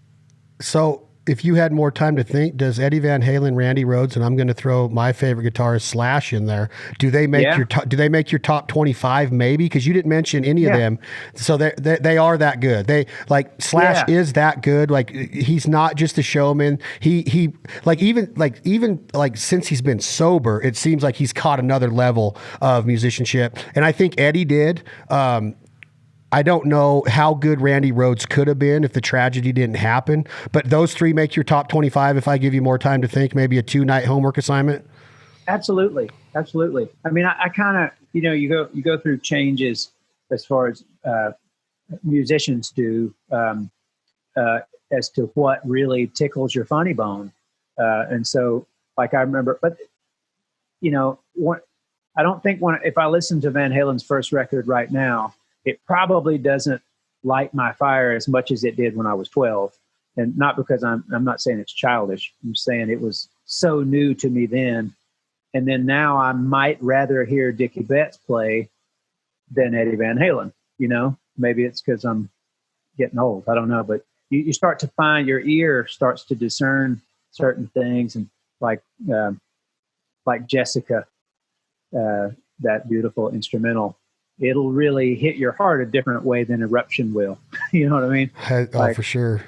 So if you had more time to think, does Eddie Van Halen, Randy Rhoads, and I'm going to throw my favorite guitarist Slash in there, do they make your top 25 maybe? Because you didn't mention any of them. So they are that good. They like Slash is that good. Like he's not just a showman. He even since he's been sober, it seems like he's caught another level of musicianship. And I think Eddie did. I don't know how good Randy Rhoads could have been if the tragedy didn't happen, but those three make your top 25 if I give you more time to think, maybe a 2-night homework assignment? Absolutely. Absolutely. I mean, I kind of, you know, you go through changes as far as musicians do. as to what really tickles your funny bone. And so, like, I remember, but you know, I don't think if I listen to Van Halen's first record right now, it probably doesn't light my fire as much as it did when I was 12. And not because I'm not saying it's childish. I'm saying it was so new to me then. And then now I might rather hear Dickie Betts play than Eddie Van Halen. You know, maybe it's because I'm getting old. I don't know. But you start to find your ear starts to discern certain things. And like Jessica, that beautiful instrumental, it'll really hit your heart a different way than Eruption will. You know what I mean? Oh, for sure.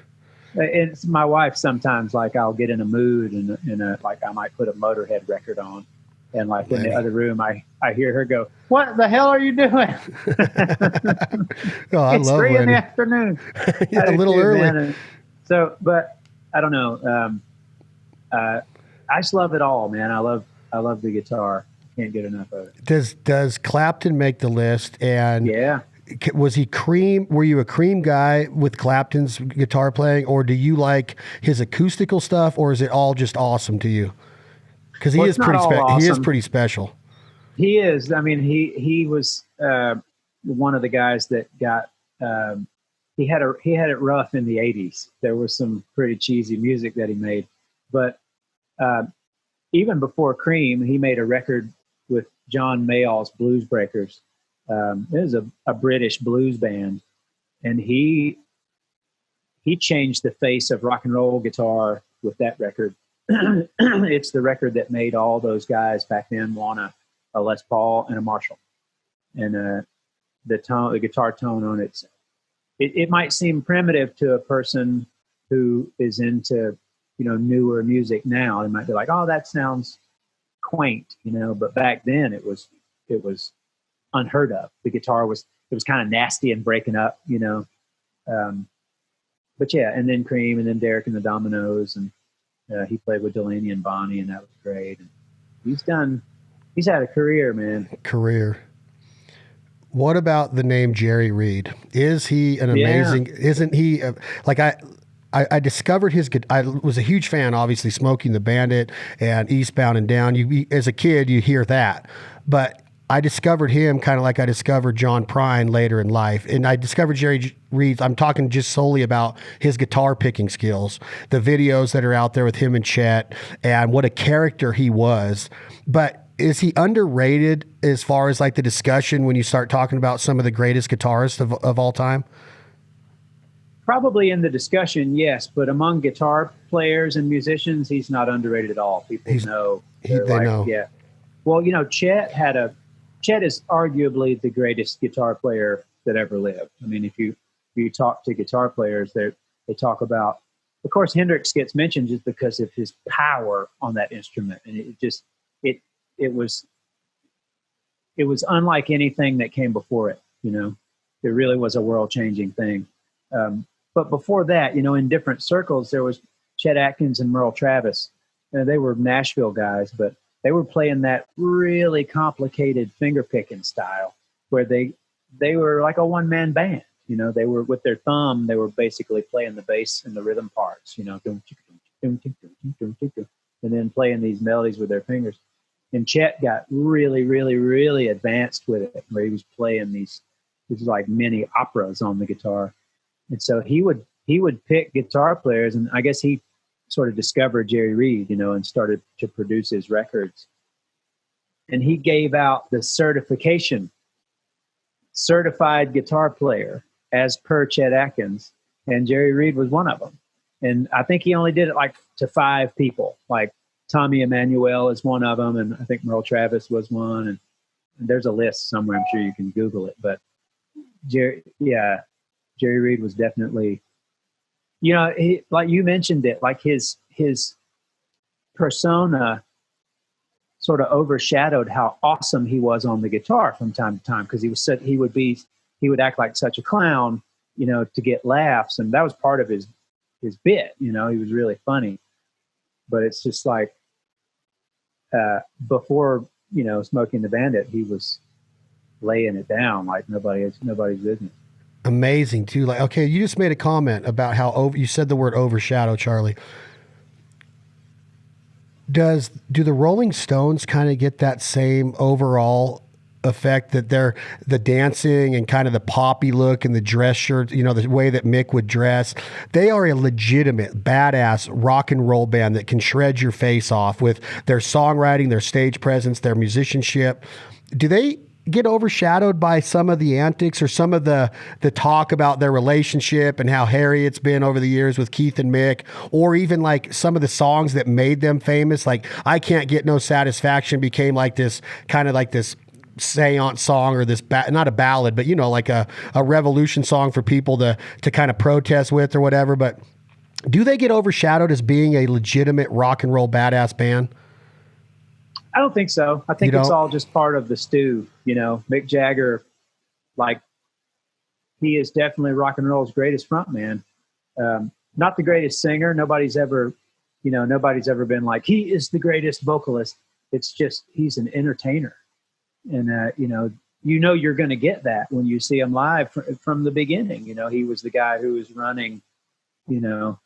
It's my wife sometimes, like, I'll get in a mood and like I might put a Motorhead record on, and like in the other room, I hear her go, "What the hell are you doing?" Oh, I it's love 3 in the afternoon. Yeah, a little early. Man. So, but I don't know. I just love it all, man. I love the guitar. Can't get enough of it. Does Clapton make the list? And yeah. Was he Cream? Were you a Cream guy with Clapton's guitar playing, or do you like his acoustical stuff, or is it all just awesome to you? Because he is pretty awesome. He is pretty special. He is. I mean, he was one of the guys that got. He had it rough in the '80s. There was some pretty cheesy music that he made, but even before Cream, he made a record with John Mayall's Blues Breakers. It was a British blues band, and he changed the face of rock and roll guitar with that record. It's the record that made all those guys back then want a Les Paul and a Marshall. And the guitar tone on it might seem primitive to a person who is into, you know, newer music now. They might be like, "Oh, that sounds quaint," you know. But back then, it was unheard of. The guitar was kind of nasty and breaking up, you know. But yeah, and then Cream, and then Derek and the Dominoes, and he played with Delaney and Bonnie, and that was great. And he's had a career, man. What about the name Jerry Reed? Is he an amazing? Isn't he like I discovered I was a huge fan, obviously, Smoking the Bandit and Eastbound and Down. As a kid, you hear that, but I discovered him kind of like I discovered John Prine later in life. And I discovered Jerry Reed. I'm talking just solely about his guitar picking skills, the videos that are out there with him and Chet, and what a character he was. But is he underrated as far as like the discussion when you start talking about some of the greatest guitarists of all time? Probably in the discussion, yes. But among guitar players and musicians, he's not underrated at all. People know. They know. Yeah. Well, you know, Chet is arguably the greatest guitar player that ever lived. I mean, if you talk to guitar players, they talk about, of course, Hendrix gets mentioned just because of his power on that instrument, and it was unlike anything that came before it. You know, it really was a world-changing thing. But before that, you know, in different circles, there was Chet Atkins and Merle Travis. They were Nashville guys, but they were playing that really complicated finger picking style where they were like a one-man band. You know, they were with their thumb, they were basically playing the bass and the rhythm parts, you know, and then playing these melodies with their fingers. And Chet got really, really, really advanced with it, where he was playing these like mini operas on the guitar. And so he would pick guitar players, and I guess he sort of discovered Jerry Reed, you know, and started to produce his records. And he gave out the certification, certified guitar player, as per Chet Atkins, and Jerry Reed was one of them. And I think he only did it like to 5 people, like Tommy Emmanuel is one of them, and I think Merle Travis was one, and there's a list somewhere. I'm sure you can Google it, but Jerry Reed was definitely, you know, like you mentioned it, like his persona sort of overshadowed how awesome he was on the guitar from time to time, because he would act like such a clown, you know, to get laughs, and that was part of his bit. You know, he was really funny, but it's just like before, you know, Smoking the Bandit, he was laying it down like nobody's business. amazing too. Like, okay, you just made a comment about how you said the word overshadow, Charlie. Do the Rolling Stones kind of get that same overall effect, that they're the dancing and kind of the poppy look and the dress shirt, you know, the way that Mick would dress? They are a legitimate badass rock and roll band that can shred your face off with their songwriting, their stage presence, their musicianship. Do they get overshadowed by some of the antics or some of the talk about their relationship and how hairy it's been over the years with Keith and Mick, or even like some of the songs that made them famous? Like I Can't Get No Satisfaction became like this kind of like this seance song, or this not a ballad, but you know, like a revolution song for people to kind of protest with or whatever. But do they get overshadowed as being a legitimate rock and roll badass band? I don't think so. I think it's all just part of the stew. You know, Mick Jagger, like, he is definitely rock and roll's greatest frontman. Not the greatest singer. Nobody's ever been like, he is the greatest vocalist. It's just, he's an entertainer. And, you're going to get that when you see him live from the beginning. You know, he was the guy who was running, you know,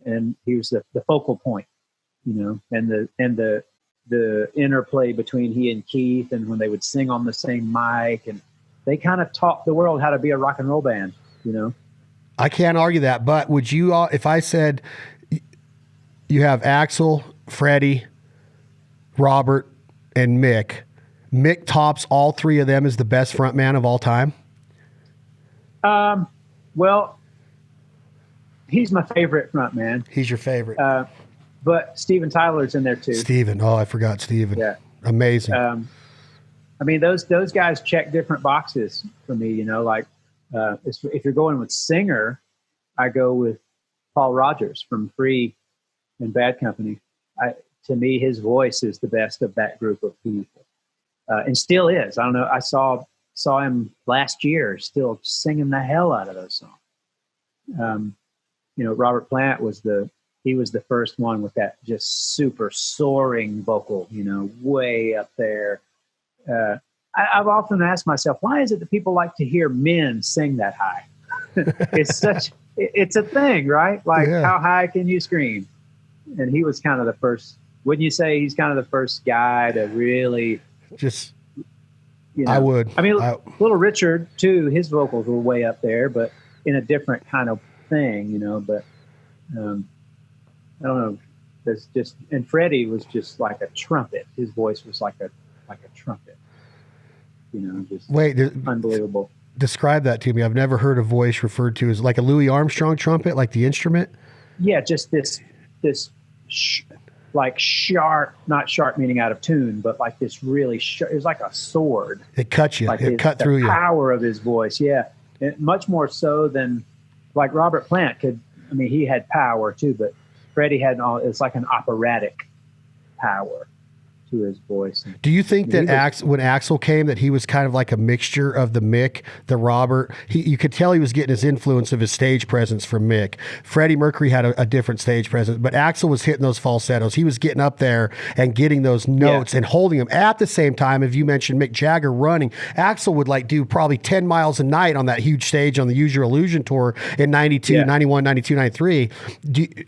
and he was the focal point, you know, and the interplay between he and Keith, and when they would sing on the same mic, and they kind of taught the world how to be a rock and roll band, you know? I can't argue that, but would you, if I said you have Axl, Freddie, Robert, and Mick tops all three of them as the best front man of all time? Well, he's my favorite front man. He's your favorite. But Steven Tyler's in there too. Steven. Oh, I forgot Steven. Yeah. Amazing. I mean, those guys check different boxes for me, you know, like if you're going with singer, I go with Paul Rodgers from Free and Bad Company. To me, his voice is the best of that group of people. And still is. I don't know. I saw him last year still singing the hell out of those songs. Robert Plant was the first one with that just super soaring vocal, you know, way up there. I've often asked myself, why is it that people like to hear men sing that high? It's a thing, right? Like, how high can you scream? And he was kind of the first, wouldn't you say he's kind of the first guy to really just, you know, I would. I mean, Little Richard too, his vocals were way up there, but in a different kind of thing, you know, but, I don't know. There's just, and Freddie was just like a trumpet. His voice was like a trumpet. You know, just unbelievable. Describe that to me. I've never heard a voice referred to as like a Louis Armstrong trumpet, like the instrument. Yeah, just this like sharp, not sharp meaning out of tune, but like this really sharp. It was like a sword. It cut you. Like it cut through you. The power of his voice, yeah, much more so than like Robert Plant could. I mean, he had power too, but Freddie had it's like an operatic power to his voice. Do you think that when Axl came, that he was kind of like a mixture of the Mick, the Robert? You could tell he was getting his influence of his stage presence from Mick. Freddie Mercury had a different stage presence, but Axl was hitting those falsettos. He was getting up there and getting those notes and holding them at the same time. If you mentioned Mick Jagger running, Axl would like do probably 10 miles a night on that huge stage on the Use Your Illusion tour in 92, 91, 92, 93.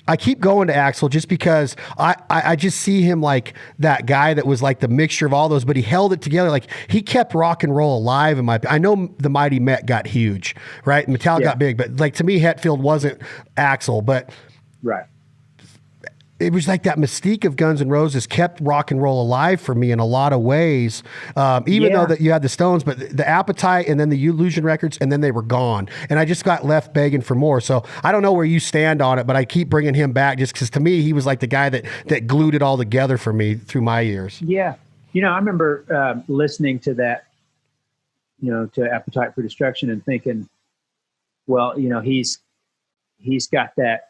I keep going to Axl just because I just see him like that guy that was like the mixture of all those, but he held it together. Like he kept rock and roll alive. I know the Mighty Met got huge, right? Metallica got big, but like to me, Hetfield wasn't Axl, but right. It was like that mystique of Guns N' Roses kept rock and roll alive for me in a lot of ways. Even though that you had the Stones, but the Appetite and then the Illusion records, and then they were gone. And I just got left begging for more. So I don't know where you stand on it, but I keep bringing him back just because to me, he was like the guy that glued it all together for me through my years. Yeah. You know, I remember listening to that, you know, to Appetite for Destruction and thinking, well, you know, he's got that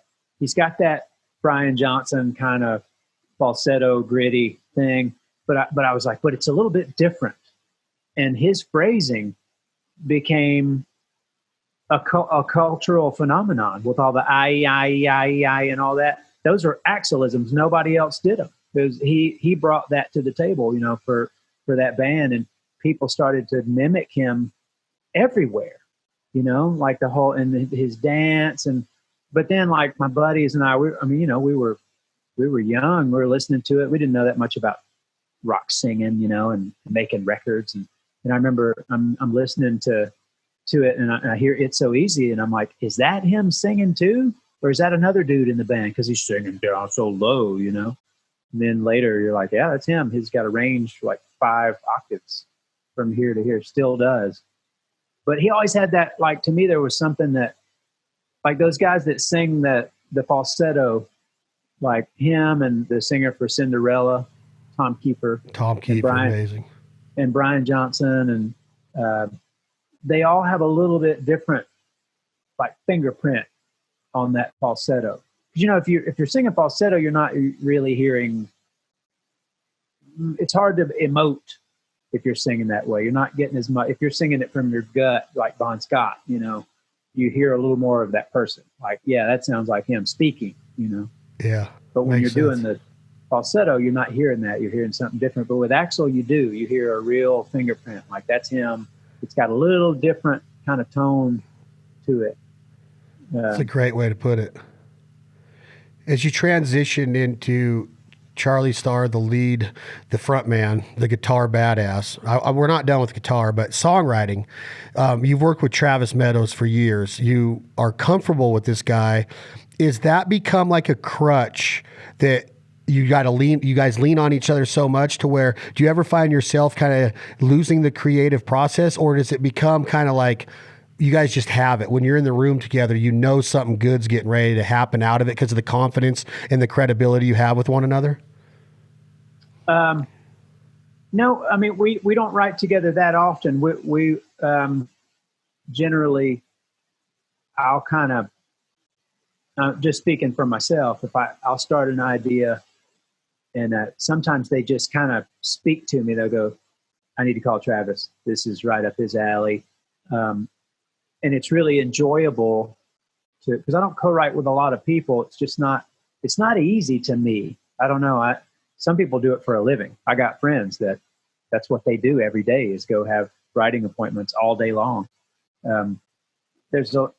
Brian Johnson kind of falsetto gritty thing, but I was like, but it's a little bit different, and his phrasing became a cultural phenomenon with all the I and all that. Those are Axlisms. Nobody else did them. Because he brought that to the table, you know, for that band, and people started to mimic him everywhere. like the whole, and his dance. But then like my buddies and I, we were young, we were listening to it. We didn't know that much about rock singing, and making records. And I remember I'm listening to it, and I hear It's So Easy, and I'm like, is that him singing too? Or is that another dude in the band? Because he's singing down so low, And then later you're like, yeah, that's him. He's got a range like 5 octaves from here to here, still does. But he always had that, like, to me, there was something that, like those guys that sing the falsetto, like him and the singer for Cinderella, Tom Keeper, amazing. And Brian Johnson. And they all have a little bit different, like, fingerprint on that falsetto. Because, if you're singing falsetto, you're not really hearing, it's hard to emote if you're singing that way. You're not getting as much. If you're singing it from your gut, like Bon Scott, you hear a little more of that person. Like, yeah, that sounds like him speaking, Yeah. But when you're doing the falsetto, you're not hearing that. You're hearing something different. But with Axl, you do. You hear a real fingerprint. Like, that's him. It's got a little different kind of tone to it. That's a great way to put it. As you transition into Charlie Starr, the lead, the front man, the guitar badass. We're not done with guitar, but songwriting. You've worked with Travis Meadows for years. You are comfortable with this guy. Is that become like a crutch that you guys lean on each other so much to where, do you ever find yourself kind of losing the creative process, or does it become kind of like you guys just have it when you're in the room together, something good's getting ready to happen out of it because of the confidence and the credibility you have with one another? No, I mean, we don't write together that often. We generally, I'll kind of, just speaking for myself, I'll start an idea, and sometimes they just kind of speak to me. They'll go, I need to call Travis. This is right up his alley. And it's really enjoyable because I don't co-write with a lot of people. It's not easy to me. I don't know. Some people do it for a living. I got friends that's what they do every day, is go have writing appointments all day long. It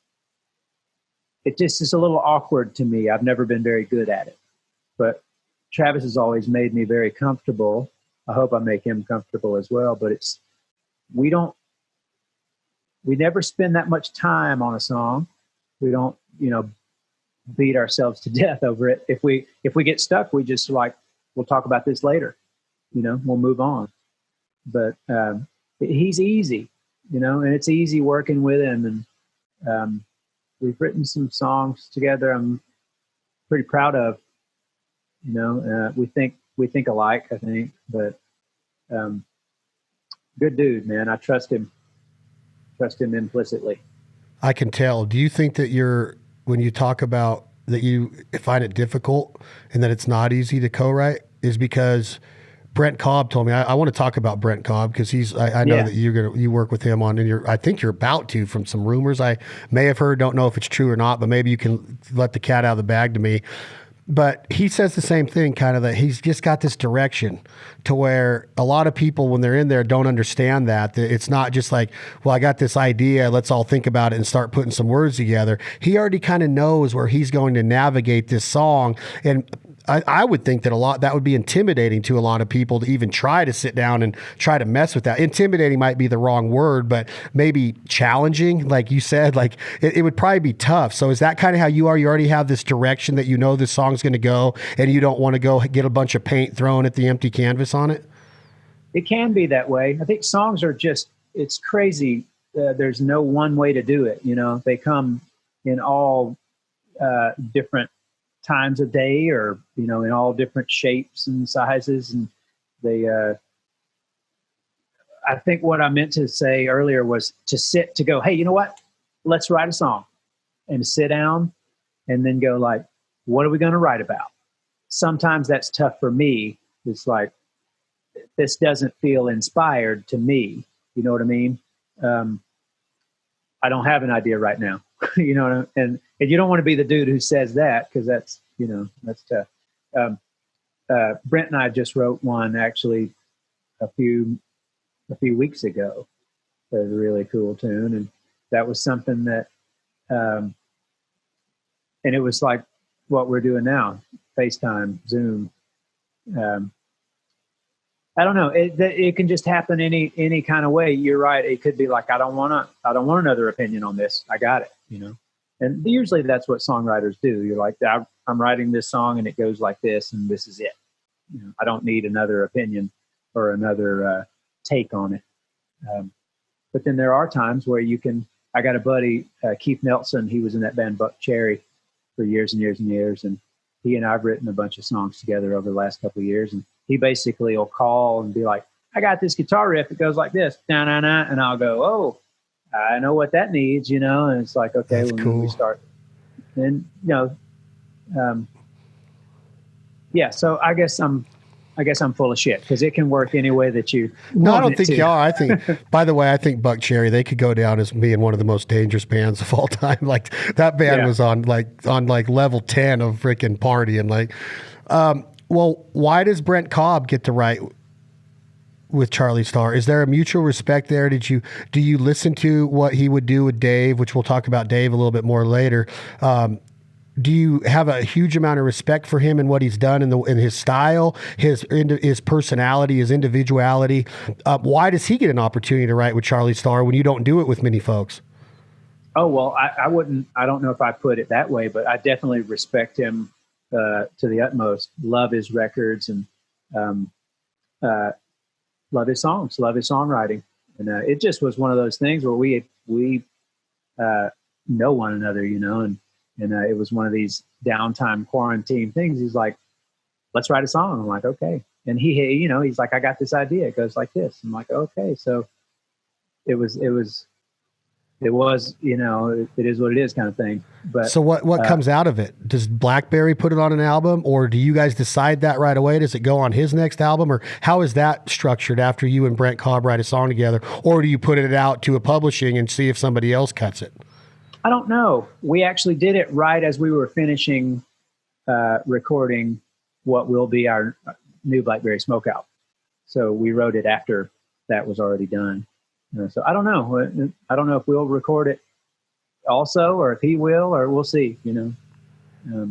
just is a little awkward to me. I've never been very good at it, but Travis has always made me very comfortable. I hope I make him comfortable as well, but we never spend that much time on a song. We don't, beat ourselves to death over it. If we get stuck, we just we'll talk about this later, we'll move on. But he's easy, and it's easy working with him. And we've written some songs together I'm pretty proud of. We think alike, I think, but good dude, man. I trust him implicitly. I can tell. Do you think that when you talk about that you find it difficult and that it's not easy to co-write, is because Brent Cobb told me, I want to talk about Brent Cobb because I know that you work with him on, and I think you're about to, from some rumors I may have heard, don't know if it's true or not, but maybe you can let the cat out of the bag to me. But he says the same thing, kind of, that he's just got this direction to where a lot of people, when they're in there, don't understand that it's not just like, well, I got this idea, let's all think about it and start putting some words together. He already kind of knows where he's going to navigate this song. And I would think that would be intimidating to a lot of people to even try to sit down and try to mess with that. Intimidating might be the wrong word, but maybe challenging, like you said, like it would probably be tough. So is that kind of how you are? You already have this direction that this song's going to go, and you don't want to go get a bunch of paint thrown at the empty canvas on it? It can be that way. I think songs are it's crazy. There's no one way to do it. They come in all different times of day, or in all different shapes and sizes, and they I think what I meant to say earlier was to go, hey, you know what, let's write a song, and to sit down and then go, like, what are we going to write about? Sometimes that's tough for me. It's like, this doesn't feel inspired to me, you know what I mean? I don't have an idea right now. And you don't want to be the dude who says that, because that's tough. Brent and I just wrote one actually a few weeks ago. It was a really cool tune, that was something that, and it was like what we're doing now, FaceTime, Zoom. I don't know. It can just happen any kind of way. You're right. It could be like, I don't want another opinion on this. I got it, you know? And usually that's what songwriters do. You're like, I'm writing this song and it goes like this, and this is it. You know, I don't need another opinion or another take on it. But then there are times where you can. I got a buddy, Keith Nelson. He was in that band Buck Cherry for years and years and years, and he and I've written a bunch of songs together over the last couple of years. And he basically will call and be like, "I got this guitar riff. It goes like this, na na na," and I'll go, "Oh, I know what that needs," you know. And it's like, okay, when we start, and yeah. So I guess I'm full of shit because it can work any way that you. No, I don't think you are. I think, by the way, I think Buck Cherry, they could go down as being one of the most dangerous bands of all time. Like that band was on level 10 of freaking partying. Like, well, why does Brent Cobb get to write with Charlie Starr? Is there a mutual respect there? Do you listen to what he would do with Dave, which we'll talk about Dave a little bit more later? Do you have a huge amount of respect for him and what he's done in his style, his personality, his individuality? Why does he get an opportunity to write with Charlie Starr when you don't do it with many folks? Oh, well, I wouldn't, I don't know if I put it that way, but I definitely respect him to the utmost, love his records and love his songs, love his songwriting. And it just was one of those things where we know one another, you know, and it was one of these downtime quarantine things. He's like, "Let's write a song." I'm like, "Okay." And he's like, "I got this idea. It goes like this." I'm like, "Okay." So it was, you know, it is what it is kind of thing. But so what comes out of it? Does Blackberry put it on an album, or do you guys decide that right away? Does it go on his next album, or how is that structured after you and Brent Cobb write a song together? Or do you put it out to a publishing and see if somebody else cuts it? I don't know. We actually did it right as we were finishing recording what will be our new Blackberry Smoke album. So we wrote it after that was already done. So I don't know. I don't know if we'll record it also, or if he will, or we'll see. You know.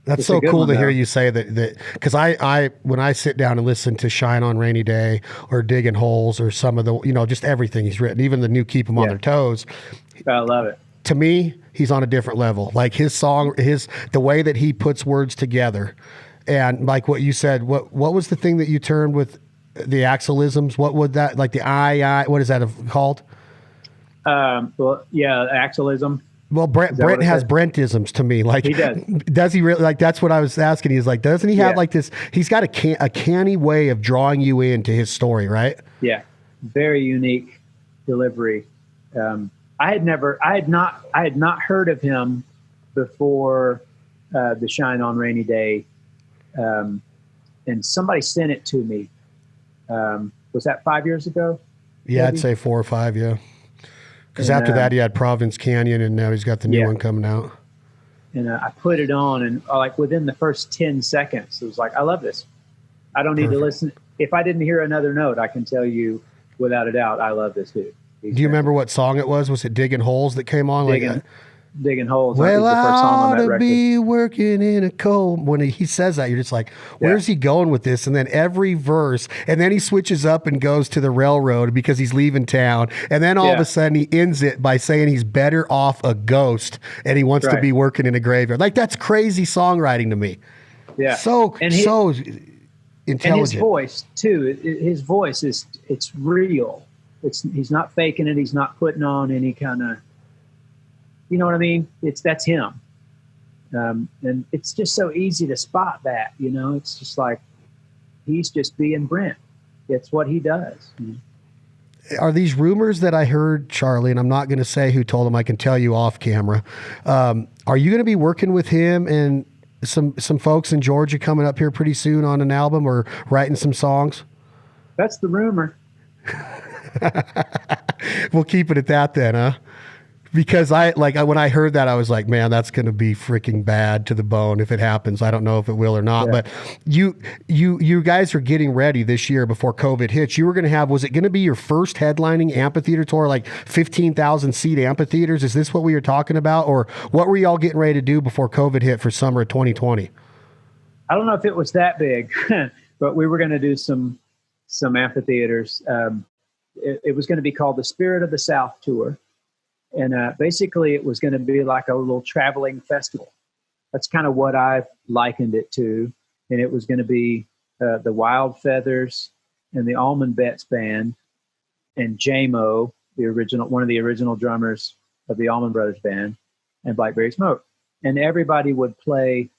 That's so cool to hear you say that because I when I sit down and listen to Shine on Rainy Day or Digging Holes or some of the, you know, just everything he's written, even the new Keep 'Em on Their Toes. I love it. To me, he's on a different level. Like his song, the way that he puts words together, and like what you said, what was the thing that you termed with the axleisms? What would that, like the I? What is that called? Well, yeah, axleism. Well, Brent has Brentisms to me. Like he does. Does he really? Like that's what I was asking. He's like, doesn't he have like this? He's got a canny way of drawing you into his story, right? Yeah, very unique delivery. I had not heard of him before the Shine on Rainy Day, and somebody sent it to me. Was that 5 years ago? Yeah, maybe? I'd say 4 or 5. Yeah, because after that he had Providence Canyon, and now he's got the new one coming out. And I put it on, and like within the first 10 seconds, it was like, I love this. I don't need to listen. If I didn't hear another note, I can tell you without a doubt, I love this dude. Do you remember what song it was? Was it Digging Holes that came on? Digging Holes. Well, I ought to be working in a coal. When he says that, you're just like, where's he going with this? And then every verse, and then he switches up and goes to the railroad because he's leaving town. And then all of a sudden he ends it by saying he's better off a ghost and he wants to be working in a graveyard. Like that's crazy songwriting to me. Yeah. So intelligent. And his voice too. His voice it's real. He's not faking it. He's not putting on any kind of, you know what I mean? That's him. And it's just so easy to spot that, you know, it's just like, he's just being Brent. It's what he does. Are these rumors that I heard, Charlie, and I'm not going to say who told him, I can tell you off camera. Are you going to be working with him and some folks in Georgia coming up here pretty soon on an album or writing some songs? That's the rumor. We'll keep it at that then, huh? Because when I heard that, I was like, man, that's going to be freaking bad to the bone if it happens. I don't know if it will or not, Yeah. but you guys are getting ready this year before COVID hits. You were going to have, was it going to be your first headlining amphitheater tour, like 15,000 seat amphitheaters? Is this what we were talking about? Or what were y'all getting ready to do before COVID hit for summer of 2020? I don't know if it was that big, but we were going to do some amphitheaters. It was going to be called the Spirit of the South Tour. And basically, it was going to be like a little traveling festival. That's kind of what I likened it to. And it was going to be the Wild Feathers and the Allman Betts Band and J-Mo, one of the original drummers of the Allman Brothers Band, and Blackberry Smoke. And everybody would play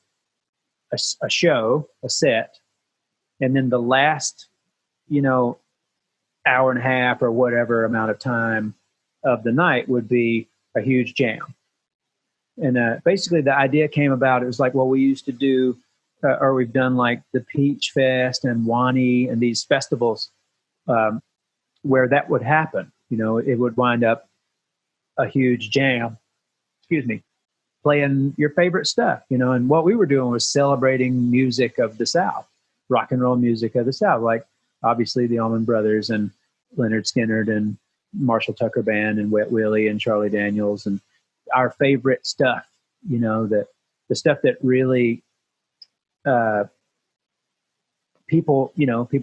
a set, and then the last, hour and a half or whatever amount of time of the night would be a huge jam. And basically the idea came about, it was like, well, we used to do, or we've done like the Peach Fest and Wani and these festivals where that would happen. It would wind up a huge jam, playing your favorite stuff, and what we were doing was celebrating music of the South, rock and roll music of the South, like obviously the Allman Brothers and Lynyrd Skynyrd and Marshall Tucker Band and Wet Willie and Charlie Daniels and our favorite stuff, that the stuff that really people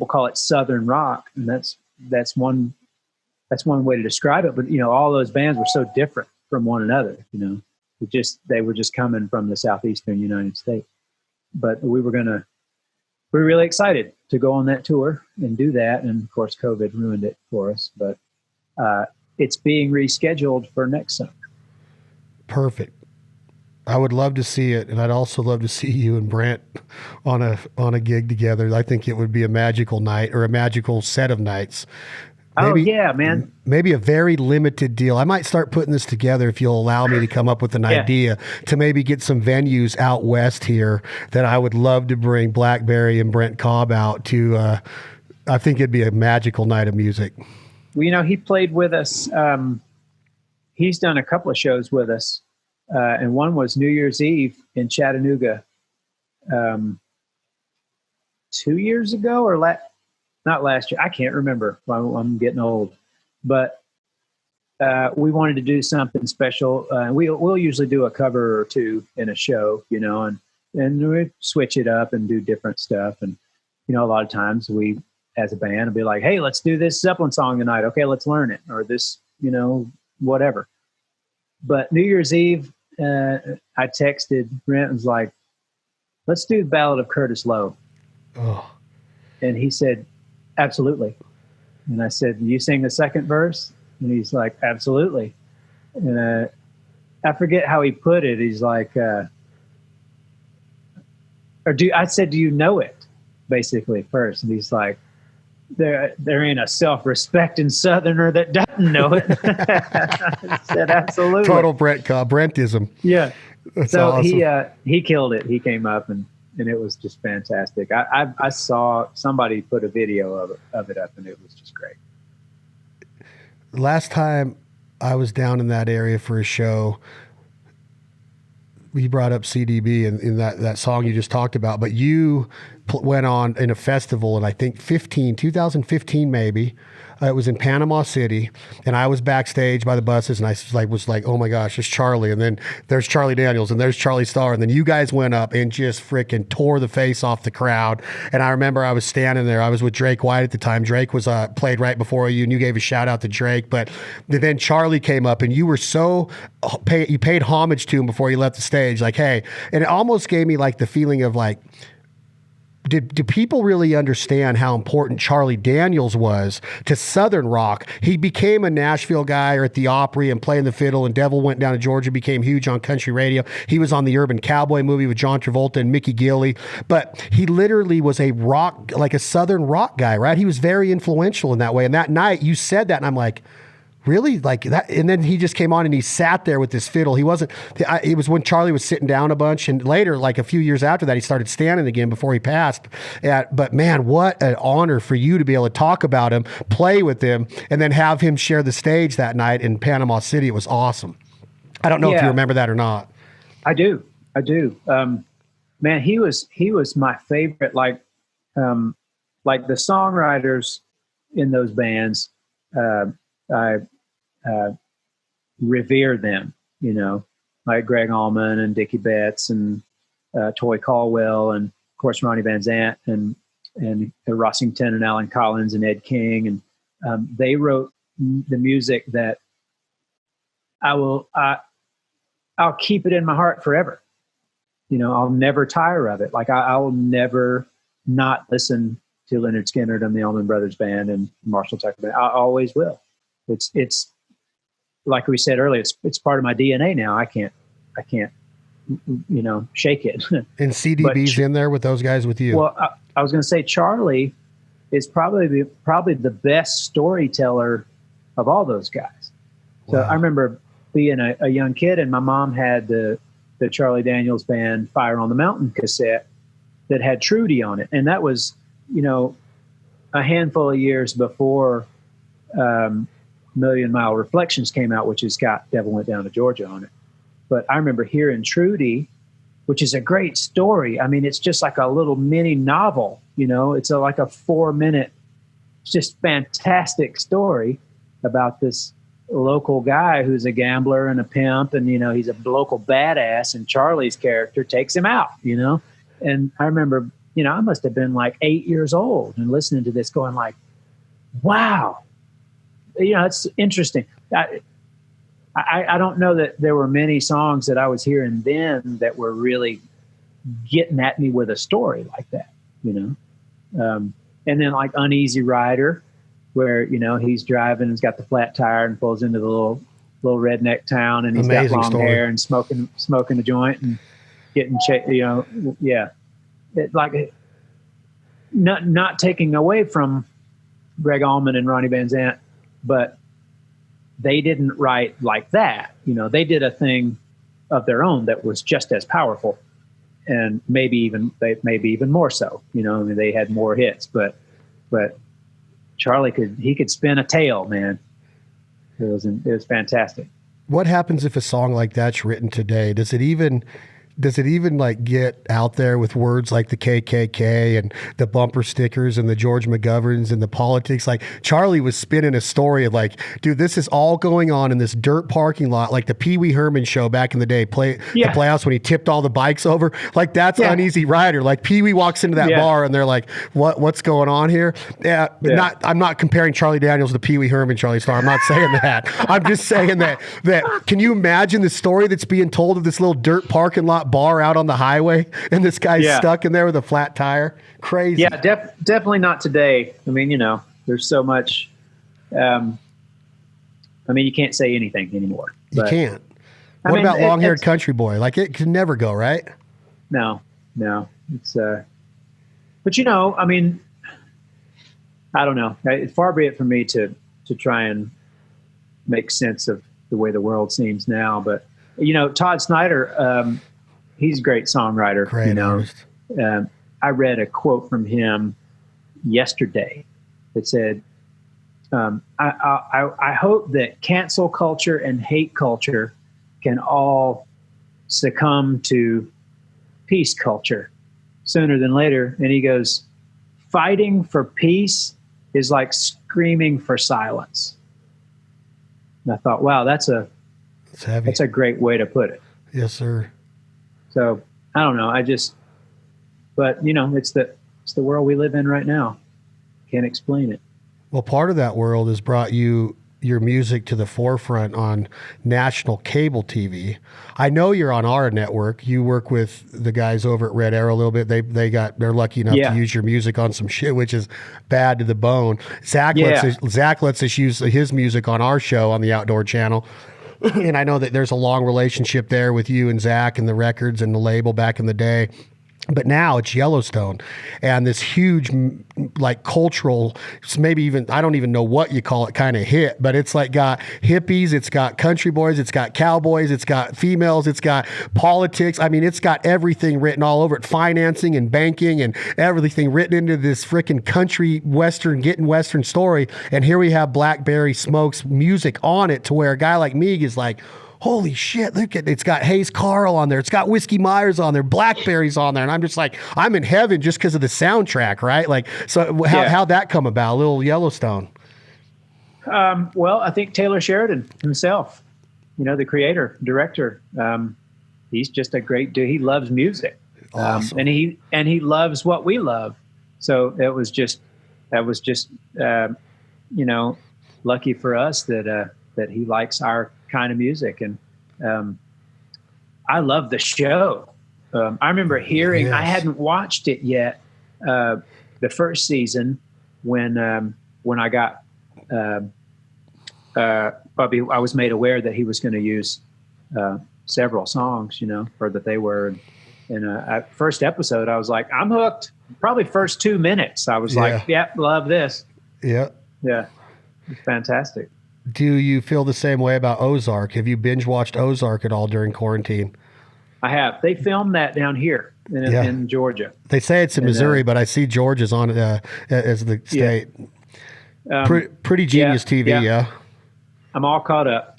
call it Southern rock, and that's one way to describe it. But all those bands were so different from one another. They were just coming from the southeastern United States. But we're really excited to go on that tour and do that. And of course, COVID ruined it for us. But it's being rescheduled for next summer. Perfect. I would love to see it, and I'd also love to see you and Brent on a gig together. I think it would be a magical night, or a magical set of nights. Maybe, yeah, man. Maybe a very limited deal. I might start putting this together if you'll allow me to come up with an idea to maybe get some venues out west here that I would love to bring Blackberry and Brent Cobb out to. I think it'd be a magical night of music. Well, he played with us. He's done a couple of shows with us. And one was New Year's Eve in Chattanooga 2 years ago, or not last year. I can't remember. I'm getting old. But we wanted to do something special. We'll usually do a cover or two in a show, and we switch it up and do different stuff. And, a lot of times we, as a band, will be like, hey, let's do this Zeppelin song tonight. Okay, let's learn it. Or this, whatever. But New Year's Eve, I texted Brent and was like, let's do the Ballad of Curtis Loew. Oh. And he said, absolutely. And I said, you sing the second verse? And he's like, absolutely. And I forget how he put it. He's like, I said, do you know it? Basically first. And he's like, there ain't a self-respecting Southerner that doesn't know it. I said, absolutely. Total Brentism. Yeah. That's so awesome. He killed it. He came up and it was just fantastic. I saw somebody put a video of it up, and it was just great. Last time I was down in that area for a show, you brought up CDB and in that song you just talked about, but you went on in a festival in, I think 2015 maybe. It was in Panama City, and I was backstage by the buses, and I was like, oh my gosh, there's Charlie, and then there's Charlie Daniels, and there's Charlie Starr, and then you guys went up and just freaking tore the face off the crowd. And I remember I was standing there. I was with Drake White at the time. Drake was played right before you, and you gave a shout out to Drake. But then Charlie came up, and you were you paid homage to him before you left the stage, like, hey, and it almost gave me like the feeling of like, do people really understand how important Charlie Daniels was to Southern rock? He became a Nashville guy, or at the Opry, and playing the fiddle, and Devil Went Down to Georgia became huge on country radio. He was on the Urban Cowboy movie with John Travolta and Mickey Gilley, but he literally was a Southern rock guy, right? He was very influential in that way. And that night you said that, and I'm like, really? Like that? And then he just came on and he sat there with this fiddle. It was when Charlie was sitting down a bunch, and later, like a few years after that, he started standing again before he passed. But man, what an honor for you to be able to talk about him, play with him, and then have him share the stage that night in Panama City. It was awesome. I don't know if you remember that or not. I do. Man, he was my favorite. Like the songwriters in those bands, I revere them. You know, like Greg Allman and Dickie Betts and Toy Caldwell, and of course Ronnie Van Zant and Rossington and Alan Collins and Ed King, and they wrote the music that I'll keep it in my heart forever. You know, I'll never tire of it. Like I will never not listen to Lynyrd Skynyrd and the Allman Brothers Band and Marshall Tucker Band. I always will. It's like we said earlier. It's part of my DNA now. I can't shake it. And CDB's in there with those guys with you. Well, I was going to say Charlie is probably the best storyteller of all those guys. So I remember being a young kid, and my mom had the Charlie Daniels Band Fire on the Mountain cassette that had Trudy on it. And that was, a handful of years before Million Mile Reflections came out, which has got Devil Went Down to Georgia on it. But I remember hearing Trudy, which is a great story. I mean, it's just like a little mini novel, it's like a 4-minute, just fantastic story about this local guy who's a gambler and a pimp, and he's a local badass, and Charlie's character takes him out, and I remember I must have been like 8 years old and listening to this going like, wow, it's interesting. I don't know that there were many songs that I was hearing then that were really getting at me with a story like that, and then like Uneasy Rider, where he's driving, and's got the flat tire and pulls into the little redneck town, and he's got long hair and smoking a joint and getting not taking away from Greg Allman and Ronnie Van Zant, but they didn't write like that. They did a thing of their own that was just as powerful, and maybe even more so. They had more hits, but Charlie could spin a tale, man. It was fantastic. What happens if a song like that's written today? Does it even like get out there with words like the KKK and the bumper stickers and the George McGoverns and the politics? Like Charlie was spinning a story of like, dude, this is all going on in this dirt parking lot, like the Pee Wee Herman show back in the day, the Playhouse, when he tipped all the bikes over. Like that's Uneasy Rider. Like Pee Wee walks into that bar and they're like, what's going on here? I'm not comparing Charlie Daniels to Pee Wee Herman, Charlie Starr. I'm not saying that. I'm just saying that can you imagine the story that's being told of this little dirt parking lot bar out on the highway, and this guy's stuck in there with a flat tire? Crazy. Yeah, definitely not today. I mean, there's so much. You can't say anything anymore. You can't. What about Long-Haired Country Boy? Like it can never go, right? No. It's but I don't know. It's far be it from me to try and make sense of the way the world seems now. But Todd Snyder, he's a great songwriter. Great artist. I read a quote from him yesterday that said, I hope that cancel culture and hate culture can all succumb to peace culture sooner than later. And he goes, fighting for peace is like screaming for silence. And I thought, wow, that's a great way to put it. Yes, sir. So I don't know. But it's the world we live in right now. Can't explain it. Well, part of that world has brought your music to the forefront on national cable TV. I know you're on our network. You work with the guys over at Red Arrow a little bit. They're lucky enough to use your music on some shit, which is bad to the bone. Zac lets us use his music on our show on the Outdoor Channel. And I know that there's a long relationship there with you and Zac and the records and the label back in the day. But now it's Yellowstone and this huge, like cultural, maybe even, I don't even know what you call it, kind of hit, but it's like got hippies, it's got country boys, it's got cowboys, it's got females, it's got politics. I mean, it's got everything written all over it, financing and banking and everything written into this freaking country getting Western story. And here we have Blackberry Smoke's music on it to where a guy like me is like, holy shit, look at it's got Hayes Carl on there. It's got Whiskey Myers on there, Blackberry's on there. And I'm just like, I'm in heaven just because of the soundtrack, right? Like, so how'd that come about? A little Yellowstone. Well, I think Taylor Sheridan himself, the creator, director, he's just a great dude. He loves music. Awesome. And he loves what we love. So that was just lucky for us that he likes our kind of music. And I love the show. I remember hearing, I hadn't watched it yet, the first season when I got, Bobby, I was made aware that he was going to use several songs, or that they were. And first episode, I was like, I'm hooked. Probably first 2 minutes, I was like, yep, love this. Yeah. Yeah. It's fantastic. Do you feel the same way about Ozark? Have you binge watched Ozark at all during quarantine? I have. They filmed that down here in Georgia. They say it's in Missouri, but I see Georgia's on it as the state. Pretty genius TV, yeah. I'm all caught up.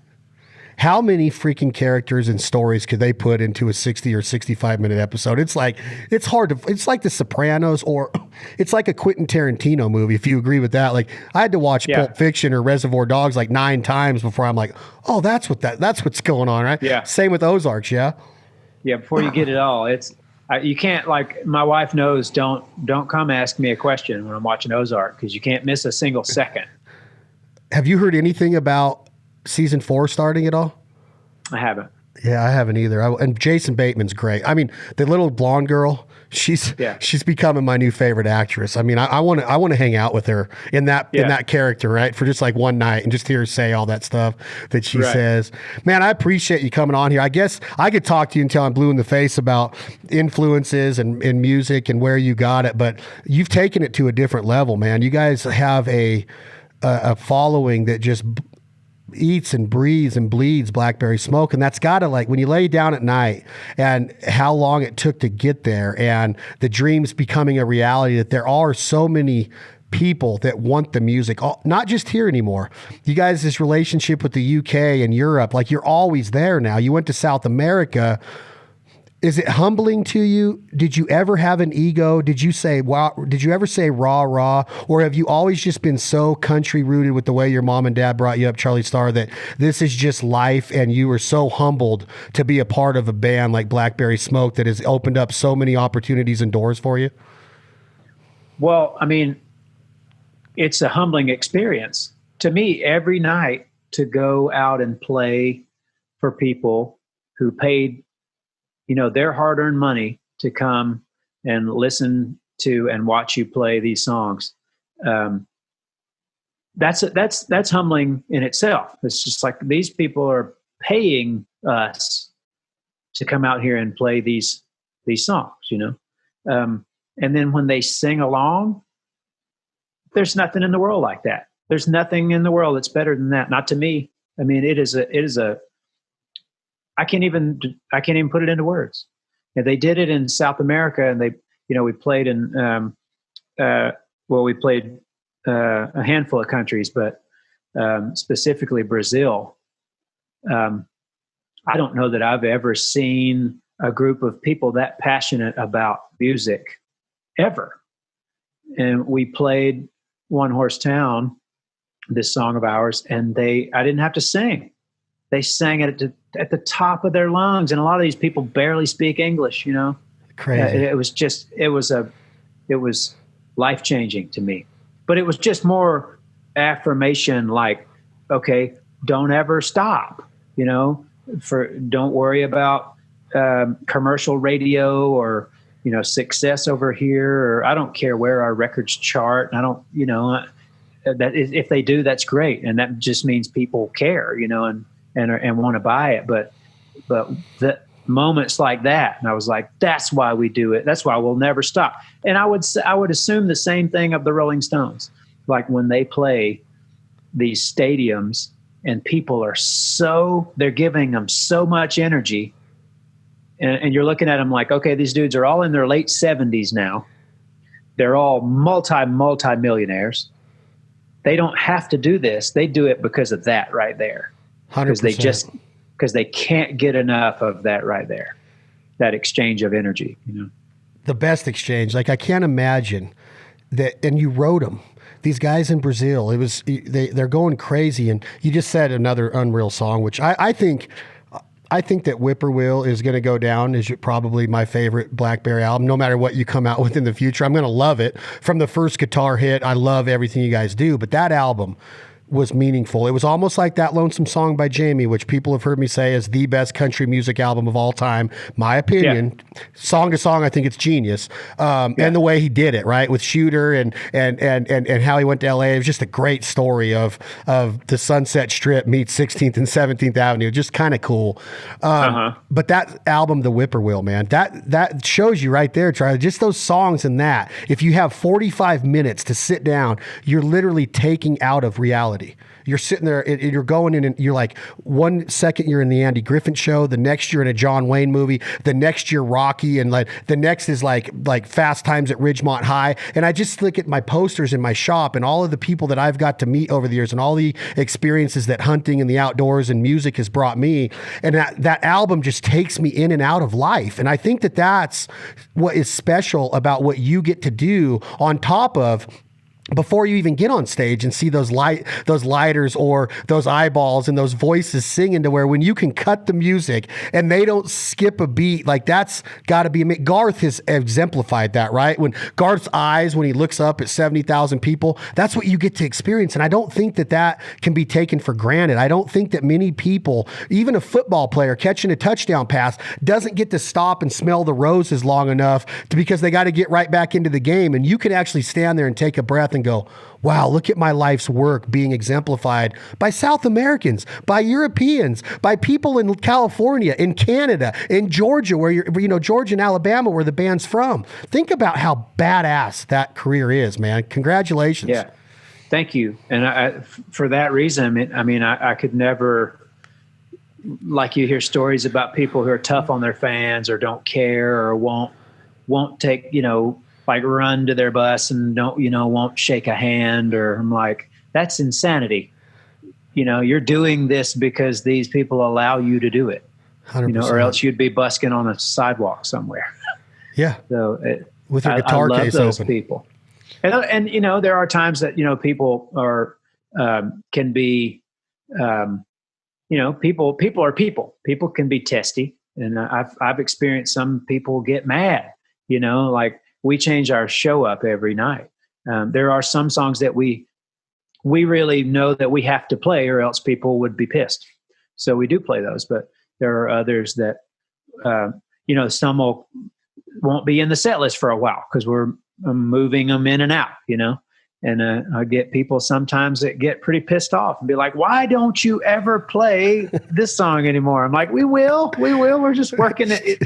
How many freaking characters and stories could they put into a 60 or 65-minute episode? It's like The Sopranos, or it's like a Quentin Tarantino movie, if you agree with that. Like, I had to watch Pulp Fiction or Reservoir Dogs like 9 times before I'm like, oh, that's what's going on, right? Yeah. Same with Ozarks, yeah? Yeah, before you get it all, you can't, like, my wife knows, don't come ask me a question when I'm watching Ozark, because you can't miss a single second. Have you heard anything about season 4 starting at all? I haven't. Yeah, I haven't either. And Jason Bateman's great. I mean, the little blonde girl, she's becoming my new favorite actress. I mean, I want to hang out with her in that character, right? For just like one night and just hear her say all that stuff that she says. Man, I appreciate you coming on here. I guess I could talk to you until I'm blue in the face about influences and music and where you got it, but you've taken it to a different level, man. You guys have a following that just eats and breathes and bleeds Blackberry Smoke. And that's got to, like, when you lay down at night and how long it took to get there and the dreams becoming a reality, that there are so many people that want the music, not just here anymore. You guys, this relationship with the UK and Europe, like, you're always there now. You went to South America. Is it humbling to you? Did you ever have an ego? Did you say, wow? Did you ever say rah, rah? Or have you always just been so country rooted with the way your mom and dad brought you up, Charlie Starr, that this is just life and you were so humbled to be a part of a band like Blackberry Smoke that has opened up so many opportunities and doors for you? Well, I mean, it's a humbling experience to me every night to go out and play for people who paid their hard-earned money to come and listen to and watch you play these songs. That's humbling in itself. It's just like, these people are paying us to come out here and play these songs, and then when they sing along, there's nothing in the world like that. There's nothing in the world that's better than that. Not to me. I mean, it is a I can't even put it into words. And they did it in South America, and we played in, we played a handful of countries, but specifically Brazil. I don't know that I've ever seen a group of people that passionate about music ever. And we played One Horse Town, this song of ours, and I didn't have to sing. They sang it at the top of their lungs, and a lot of these people barely speak English. Crazy. It was life-changing to me. But it was just more affirmation, like, okay, don't ever stop. Don't worry about commercial radio or success over here, or I don't care where our records chart. I don't, that if they do, that's great, and that just means people care, and want to buy it. But the moments like that, and I was like, that's why we do it. That's why we'll never stop. And I would assume the same thing of the Rolling Stones. Like, when they play these stadiums and people are they're giving them so much energy, and you're looking at them like, okay, these dudes are all in their late 70s now. They're all multi-millionaires. They don't have to do this. They do it because of that right there. 100%. Because because they can't get enough of that right there, that exchange of energy, you know. The best exchange. Like, I can't imagine that, and you wrote them. These guys in Brazil, they're going crazy, and you just said another unreal song, which I think that Whippoorwill is going to go down as probably my favorite Blackberry album. No matter what you come out with in the future, I'm going to love it. From the first guitar hit, I love everything you guys do, but that album was meaningful. It was almost like that Lonesome Song by Jamie, which people have heard me say is the best country music album of all time. My opinion, song to song, I think it's genius. And the way he did it, right, with Shooter and how he went to LA. It was just a great story of the Sunset Strip meets 16th and 17th Avenue. Just kind of cool. But that album, The Whippoorwill, man, that shows you right there, Charlie, just those songs and that. If you have 45 minutes to sit down, you're literally taking out of reality. You're sitting there and you're going in and you're like, 1 second you're in the Andy Griffin Show, the next you're in a John Wayne movie, the next you're Rocky, and like the next is like Fast Times at Ridgemont High. And I just look at my posters in my shop and all of the people that I've got to meet over the years and all the experiences that hunting and the outdoors and music has brought me. And that album just takes me in and out of life. And I think that that's what is special about what you get to do on top of before you even get on stage and see those lighters or those eyeballs and those voices singing, to where when you can cut the music and they don't skip a beat, like that's got to be Garth has exemplified that, right? When Garth's eyes, when he looks up at 70,000 people, that's what you get to experience. And I don't think that can be taken for granted. I don't think that many people, even a football player catching a touchdown pass, doesn't get to stop and smell the roses long enough because they got to get right back into the game. And you can actually stand there and take a breath and go, wow, look at my life's work being exemplified by South Americans, by Europeans, by people in California, in Canada, in Georgia, where Georgia and Alabama, where the band's from. Think about how badass that career is, man. Congratulations. Yeah. Thank you. And for that reason, I could never, like, you hear stories about people who are tough on their fans or don't care or won't take, like run to their bus and won't shake a hand, or I'm like, that's insanity. You're doing this because these people allow you to do it, 100%. Or else you'd be busking on a sidewalk somewhere. Yeah. So with your guitar I love case those open. people. And there are times that, people are, can be, people are people. People can be testy. And I've experienced some people get mad, like, we change our show up every night. There are some songs that we really know that we have to play, or else people would be pissed. So we do play those. But there are others that, some won't be in the set list for a while because we're moving them in and out, And I get people sometimes that get pretty pissed off and be like, why don't you ever play this song anymore? I'm like, we will. We're just working it.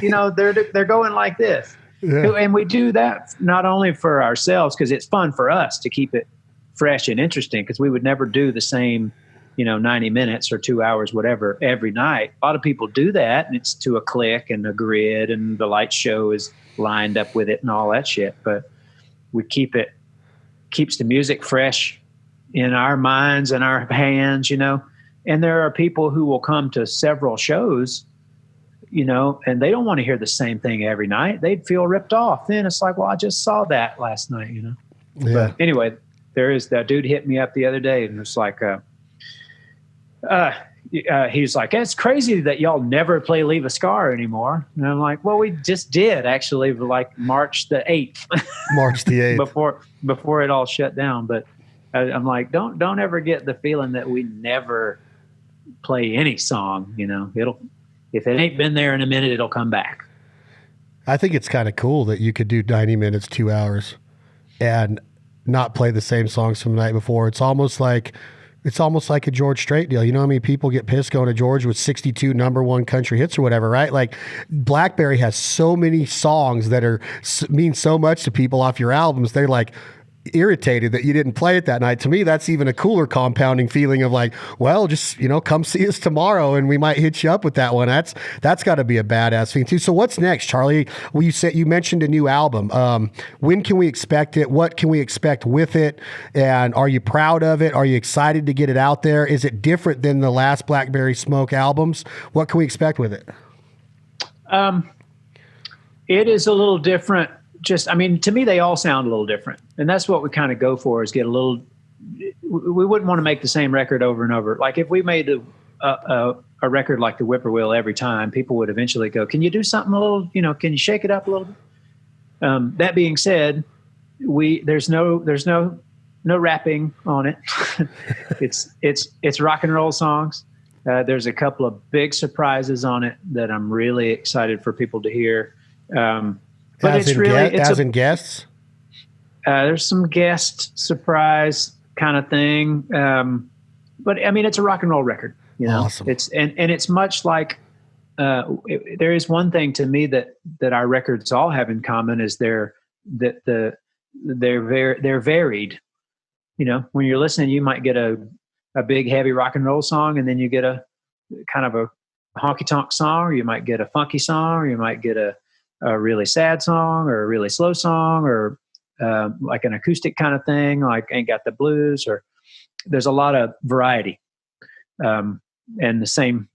They're going like this. Yeah. And we do that not only for ourselves, because it's fun for us to keep it fresh and interesting, because we would never do the same, 90 minutes or 2 hours, whatever, every night. A lot of people do that, and it's to a click and a grid, and the light show is lined up with it and all that shit. But we keeps the music fresh in our minds and our hands, And there are people who will come to several shows, and they don't want to hear the same thing every night. They'd feel ripped off. Then it's like, well, I just saw that last night, Yeah. But anyway, there is that dude hit me up the other day, and it's like, he's like, it's crazy that y'all never play Leave a Scar anymore. And I'm like, well, we just did actually, like March the 8th. March the 8th. before it all shut down. But I'm like, don't ever get the feeling that we never play any song, if it ain't been there in a minute, it'll come back. I think it's kind of cool that you could do 90 minutes, 2 hours, and not play the same songs from the night before. It's almost like a George Strait deal. You know how many people get pissed going to George with 62 number one country hits or whatever, right? Like, Blackberry has so many songs that mean so much to people off your albums. They're like, irritated that you didn't play it that night. To me, that's even a cooler compounding feeling of like, well, just, come see us tomorrow and we might hit you up with that one. That's got to be a badass thing too. So what's next, Charlie? Well, you mentioned a new album. When can we expect it? What can we expect with it? And are you proud of it? Are you excited to get it out there? Is it different than the last Blackberry Smoke albums? What can we expect with it? It is a little different. To me, they all sound a little different. And that's what we kind of go for, is we wouldn't want to make the same record over and over. Like if we made a record like the Whippoorwill every time, people would eventually go, can you do something a little, can you shake it up a little bit? That being said, there's no rapping on it. It's rock and roll songs. There's a couple of big surprises on it that I'm really excited for people to hear. But in guests. There's some guest surprise kind of thing. But it's a rock and roll record, Awesome. It's much like, there is one thing to me that our records all have in common, is they're varied. When you're listening, you might get a big heavy rock and roll song, and then you get a kind of a honky tonk song, or you might get a funky song, or you might get a really sad song, or a really slow song, or like an acoustic kind of thing, like Ain't Got the Blues, or there's a lot of variety. And the same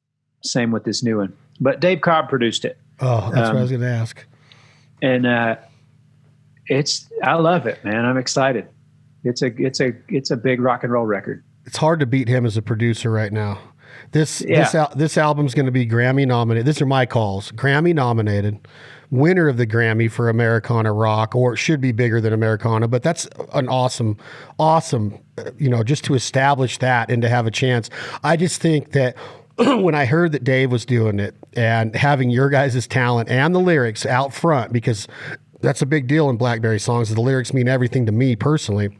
with this new one. But Dave Cobb produced it. Oh, that's what I was going to ask. And I love it, man. I'm excited. It's a big rock and roll record. It's hard to beat him as a producer right now. This album's going to be Grammy nominated. These are my calls. Grammy nominated, winner of the Grammy for Americana Rock, or it should be bigger than Americana, but that's an awesome, just to establish that and to have a chance. I just think that when I heard that Dave was doing it, and having your guys' talent and the lyrics out front, because that's a big deal in Blackberry songs. The lyrics mean everything to me personally.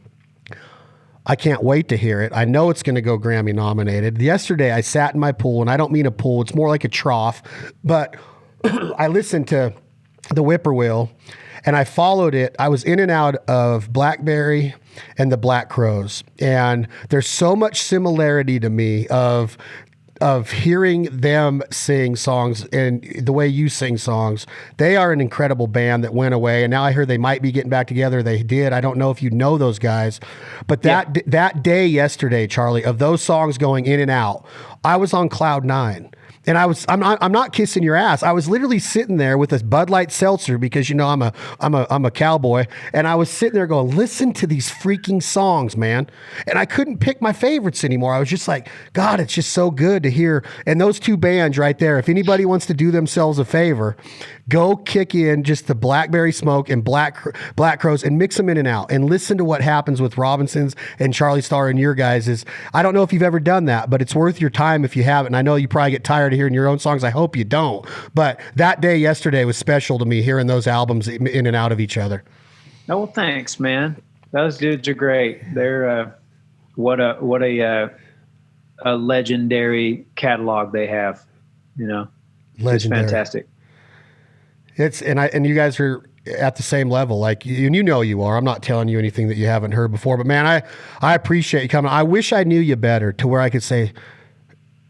I can't wait to hear it. I know it's going to go Grammy nominated. Yesterday, I sat in my pool, and I don't mean a pool. It's more like a trough. But I listened to the Whippoorwill, and I followed it. I was in and out of Blackberry and the Black Crowes. And there's so much similarity to me of hearing them sing songs and the way you sing songs. They are an incredible band that went away, and now I heard they might be getting back together. They did. I don't know if you know those guys, but that day yesterday, Charlie, of those songs going in and out, I was on cloud nine. And I'm not kissing your ass. I was literally sitting there with a Bud Light seltzer, because I'm a cowboy, and I was sitting there going, listen to these freaking songs, man. And I couldn't pick my favorites anymore. I was just like, God, it's just so good to hear. And those two bands right there, if anybody wants to do themselves a favor, go kick in just the Blackberry Smoke and Black Crowes and mix them in and out, and listen to what happens with Robinson's and Charlie Starr and your guys'. I don't know if you've ever done that, but it's worth your time if you haven't. And I know you probably get tired of hearing your own songs. I hope you don't. But that day yesterday was special to me, hearing those albums in and out of each other. Oh, well, thanks, man. Those dudes are great. They're what a legendary catalog they have. Legendary. It's fantastic. And you guys are at the same level, like, and you are. I'm not telling you anything that you haven't heard before, but man, I appreciate you coming. I wish I knew you better to where I could say,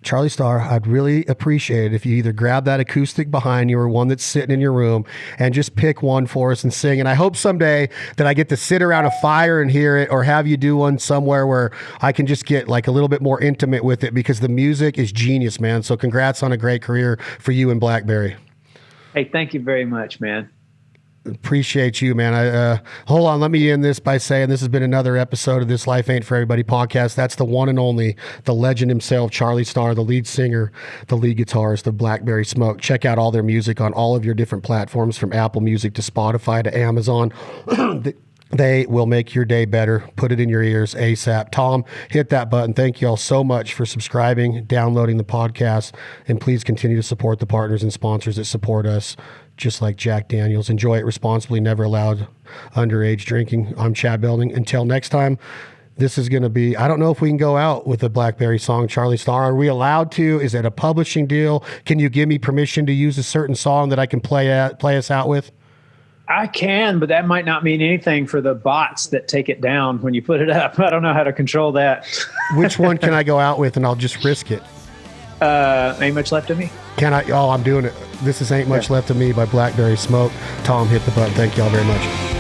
Charlie Starr, I'd really appreciate it if you either grab that acoustic behind you or one that's sitting in your room and just pick one for us and sing. And I hope someday that I get to sit around a fire and hear it, or have you do one somewhere where I can just get like a little bit more intimate with it, because the music is genius, man. So congrats on a great career for you and Blackberry. Hey, thank you very much, man. Appreciate you, man. Hold on. Let me end this by saying this has been another episode of This Life Ain't For Everybody podcast. That's the one and only, the legend himself, Charlie Starr, the lead singer, the lead guitarist of Blackberry Smoke. Check out all their music on all of your different platforms, from Apple Music to Spotify to Amazon. They will make your day better. Put it in your ears ASAP. Tom, hit that button. Thank you all so much for subscribing, downloading the podcast, and please continue to support the partners and sponsors that support us, just like Jack Daniels. Enjoy it responsibly. Never allowed underage drinking. I'm Chad Belding. Until next time, this is going to be, I don't know if we can go out with a Blackberry song, Charlie Starr. Are we allowed to? Is it a publishing deal? Can you give me permission to use a certain song that I can play us out with? I can, but that might not mean anything for the bots that take it down when you put it up. I don't know how to control that. Which one can I go out with and I'll just risk it? Ain't Much Left of Me. Can I? Oh, I'm doing it. This is Ain't Much Left of Me by Blackberry Smoke. Tom, hit the button. Thank y'all very much.